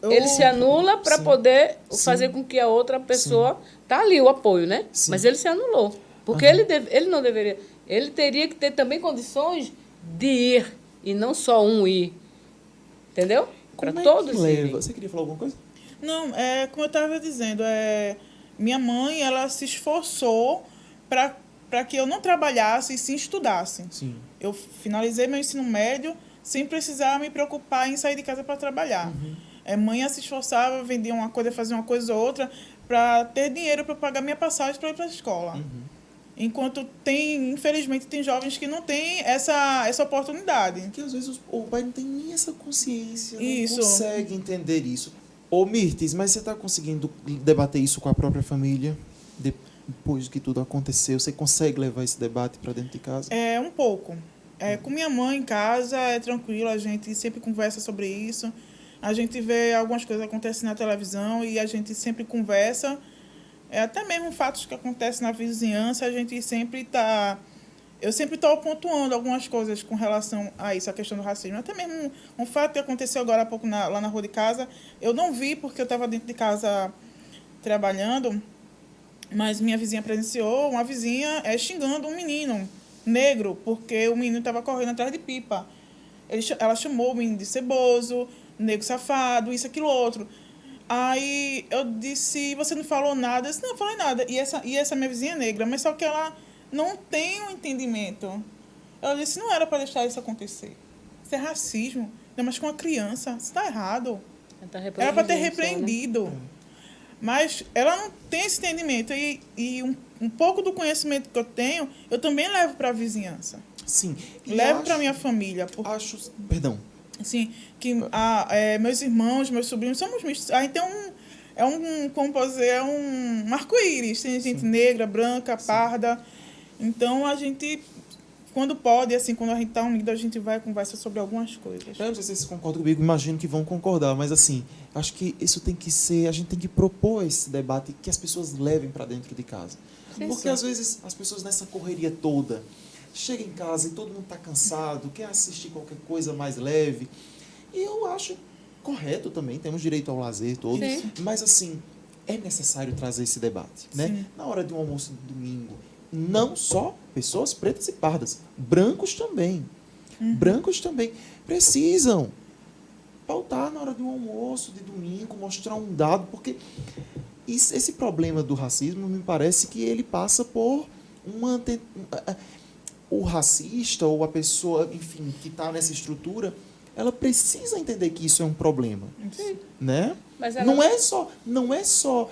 Ele se anula para poder fazer com que a outra pessoa... Tá ali o apoio, né? Sim. Mas ele se anulou. Porque ele não deveria... Ele teria que ter também condições de ir. E não só um ir. Entendeu? Para todos irem. Você queria falar alguma coisa? Não, como eu estava dizendo, minha mãe, ela se esforçou para que eu não trabalhasse e sim estudasse. Sim. Eu finalizei meu ensino médio sem precisar me preocupar em sair de casa para trabalhar. Mãe se esforçava, vendia uma coisa, fazia uma coisa ou outra, para ter dinheiro para pagar minha passagem para ir para a escola. Enquanto infelizmente, tem jovens que não têm essa oportunidade. Porque às vezes o pai não tem nem essa consciência, isso. Não consegue entender isso. Ô, Mirtz, mas você está conseguindo debater isso com a própria família? Depois que tudo aconteceu, você consegue levar esse debate para dentro de casa? Um pouco. Com minha mãe em casa, é tranquilo, a gente sempre conversa sobre isso. A gente vê algumas coisas acontecendo na televisão e a gente sempre conversa. Até mesmo fatos que acontecem na vizinhança, a gente sempre está... Eu sempre estou pontuando algumas coisas com relação a isso, a questão do racismo. Até mesmo um fato que aconteceu agora há pouco lá na rua de casa, eu não vi porque eu estava dentro de casa trabalhando, mas minha vizinha presenciou uma vizinha xingando um menino negro, porque o menino estava correndo atrás de pipa. Ela chamou o menino de ceboso, negro safado, isso, aquilo, outro. Aí eu disse, você não falou nada? Eu disse, não, eu falei nada. E essa minha vizinha é negra, mas só que ela não tem um entendimento. Ela disse, não era para deixar isso acontecer. Isso é racismo. Não, mas com uma criança, isso está errado. Era para ter repreendido. Mas ela não tem esse entendimento. E um pouco do conhecimento que eu tenho, eu também levo para a vizinhança. Sim. Levo para a minha família. Perdão. Assim, que meus irmãos, meus sobrinhos, somos mistos. Aí tem um arco-íris. Tem gente negra, branca, parda. Então, a gente, quando pode, assim, quando a gente está unido, a gente vai e conversa sobre algumas coisas. Eu não sei se vocês concordam comigo, imagino que vão concordar, mas assim, acho que isso tem que ser, a gente tem que propor esse debate que as pessoas levem para dentro de casa. Porque às vezes as pessoas nessa correria toda, chega em casa e todo mundo está cansado, quer assistir qualquer coisa mais leve. E eu acho correto também, temos direito ao lazer todo. Sim. Mas, assim, é necessário trazer esse debate. Né? Na hora de um almoço de domingo, não só pessoas pretas e pardas, brancos também. Brancos também precisam pautar na hora de um almoço de domingo, mostrar um dado, porque esse problema do racismo me parece que ele passa por o racista ou a pessoa, enfim, que está nessa estrutura, ela precisa entender que isso é um problema. Né? Mas ela Não é só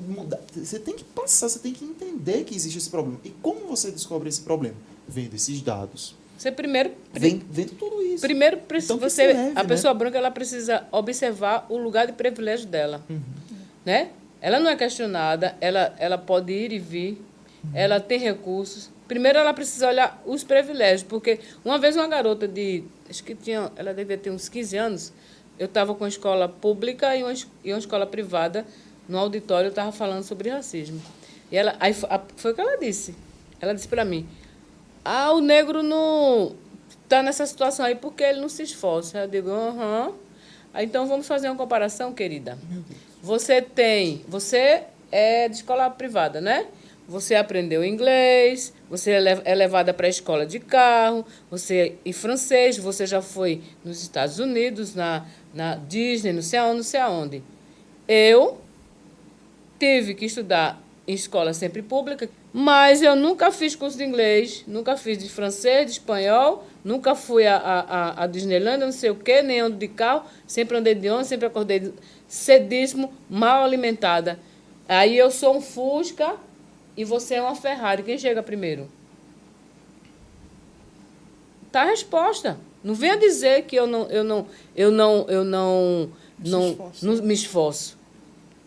mudar. Você tem que passar, você tem que entender que existe esse problema. E como você descobre esse problema? Vendo esses dados. Você primeiro... Vendo tudo isso. Primeiro, Então, que você, serve, a né? pessoa branca ela precisa observar o lugar de privilégio dela. Né? Ela não é questionada, ela pode ir e vir, ela tem recursos. Primeiro, ela precisa olhar os privilégios, porque uma vez uma garota acho que ela devia ter uns 15 anos, eu estava com uma escola pública e uma escola privada, no auditório, eu estava falando sobre racismo. E foi o que ela disse. Ela disse para mim, o negro não está nessa situação aí porque ele não se esforça. Eu digo, Aí, então, vamos fazer uma comparação, querida. Você é de escola privada, né? Você aprendeu inglês, você é levada para a escola de carro, você em francês, você já foi nos Estados Unidos, na Disney, não sei aonde. Eu tive que estudar em escola sempre pública, mas eu nunca fiz curso de inglês, nunca fiz de francês, de espanhol, nunca fui a Disneylandia, não sei o quê, nem ando de carro, sempre andei de ônibus, sempre acordei cedíssimo, mal alimentada. Aí eu sou um Fusca e você é uma Ferrari. Quem chega primeiro? Tá a resposta. Não venha dizer que eu não me esforço.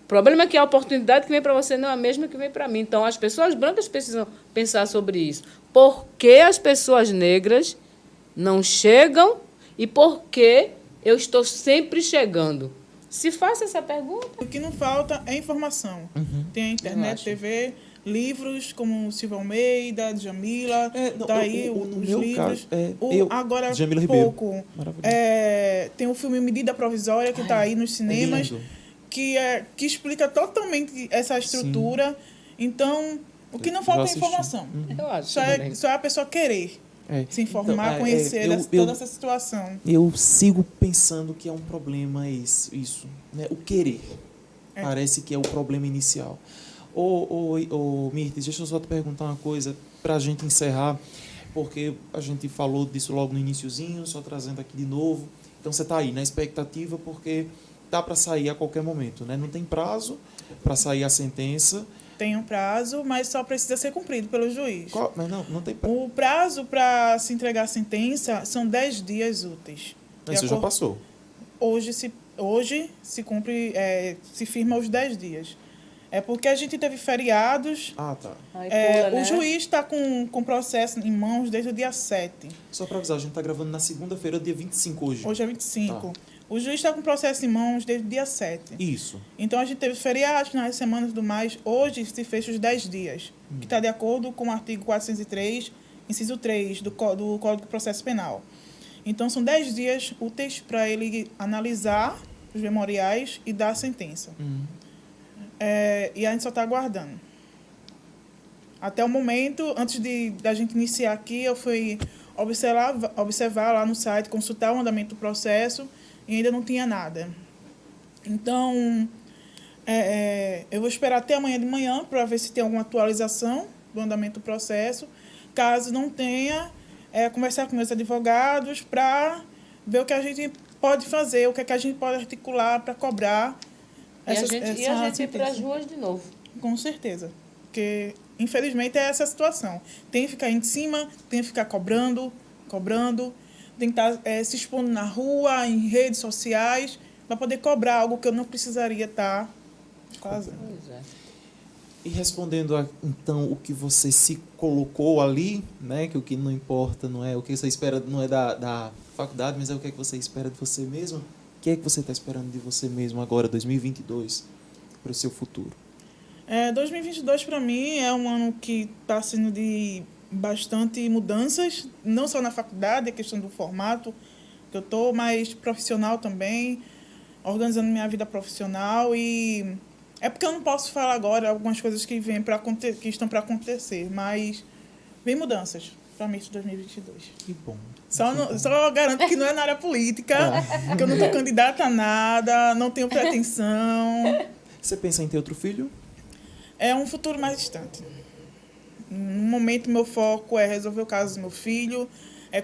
O problema é que a oportunidade que vem para você não é a mesma que vem para mim. Então, as pessoas brancas precisam pensar sobre isso. Por que as pessoas negras não chegam e por que eu estou sempre chegando? Se faça essa pergunta. O que não falta é informação. Tem a internet, TV, livros como Silvio Almeida, Djamila, daí os meu livros. Caso, agora, Djamila pouco, tem o filme Medida Provisória, que está aí nos cinemas, que explica totalmente essa estrutura. Sim. Então, o que não falta é informação. Eu acho só é a pessoa querer se informar, então, conhecer toda essa situação. Eu sigo pensando que é um problema isso, né? O querer. Parece que é o problema inicial. Mirtes, deixa eu só te perguntar uma coisa para a gente encerrar, porque a gente falou disso logo no iniciozinho, só trazendo aqui de novo. Então, você está aí na expectativa, porque dá para sair a qualquer momento, né? Não tem prazo para sair a sentença. Tem um prazo, mas só precisa ser cumprido pelo juiz. Mas não tem prazo. O prazo para se entregar a sentença são 10 dias úteis. Isso já passou. Hoje se cumpre, se firma os 10 dias. É porque a gente teve feriados. Tá. O juiz está com o processo em mãos desde o dia 7. Só para avisar, a gente está gravando na segunda-feira, dia 25 hoje. Hoje é 25. Tá. O juiz está com o processo em mãos desde o dia 7. Isso. Então, a gente teve feriados, finais de semana e tudo mais. Hoje se fecha os 10 dias, que está de acordo com o artigo 403, inciso 3 do Código de Processo Penal. Então, são 10 dias úteis para ele analisar os memoriais e dar a sentença. E a gente só está aguardando. Até o momento, antes da gente iniciar aqui, eu fui observar lá no site, consultar o andamento do processo, e ainda não tinha nada. Então, eu vou esperar até amanhã de manhã para ver se tem alguma atualização do andamento do processo. Caso não tenha, conversar com meus advogados para ver o que a gente pode fazer, o que a gente pode articular para cobrar. E a gente ir para as ruas de novo. Com certeza. Porque, infelizmente, é essa a situação. Tem que ficar em cima, tem que ficar cobrando, tem que estar se expondo na rua, em redes sociais, para poder cobrar algo que eu não precisaria estar fazendo. Pois é. E respondendo, então, o que você se colocou ali, né, que o que não importa não é o que você espera, não é da faculdade, mas é o que você espera de você mesmo. O que é que você está esperando de você mesmo agora, 2022, para o seu futuro? 2022, para mim, é um ano que está sendo de bastante mudanças, não só na faculdade, a questão do formato que eu estou, mas profissional também, organizando minha vida profissional. E é porque eu não posso falar agora algumas coisas que estão para acontecer, mas vem mudanças para mim de 2022. Que bom. Só garanto que não é na área política, que eu não estou candidata a nada, não tenho pretensão. Você pensa em ter outro filho? É um futuro mais distante. No momento, meu foco é resolver o caso do meu filho,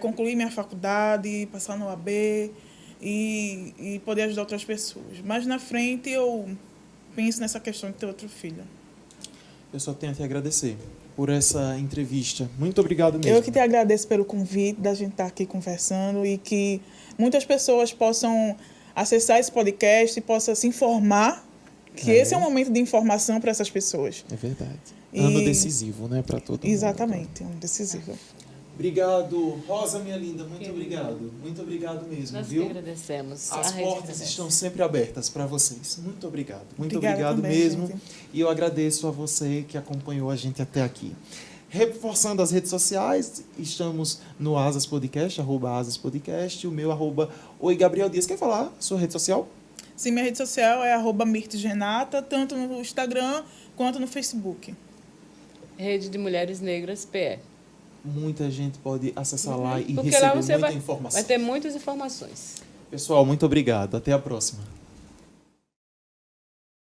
concluir minha faculdade, passar no AB e poder ajudar outras pessoas. Mas na frente eu penso nessa questão de ter outro filho. Eu só tenho a te agradecer por essa entrevista. Muito obrigado mesmo. Eu que te agradeço pelo convite da gente estar aqui conversando e que muitas pessoas possam acessar esse podcast e possam se informar, que esse é um momento de informação para essas pessoas. É verdade. Ano decisivo, né, para todo mundo. Exatamente, ano decisivo. Obrigado, Rosa, minha linda, muito obrigado. Muito obrigado mesmo, Nós viu? que agradecemos. As portas estão sempre abertas para vocês. Muito obrigado. Muito Obrigada obrigado também, mesmo. gente. E eu agradeço a você que acompanhou a gente até aqui. Reforçando as redes sociais, estamos no Asas Podcast, @Asas Podcast, o meu @Oi Gabriel Dias. Quer falar sua rede social? Sim, minha rede social é @mirtesrenata, tanto no Instagram quanto no Facebook. Rede de Mulheres Negras PE. Muita gente pode acessar lá e Porque receber lá você muita informação. vai ter muitas informações. Pessoal, muito obrigado. Até a próxima.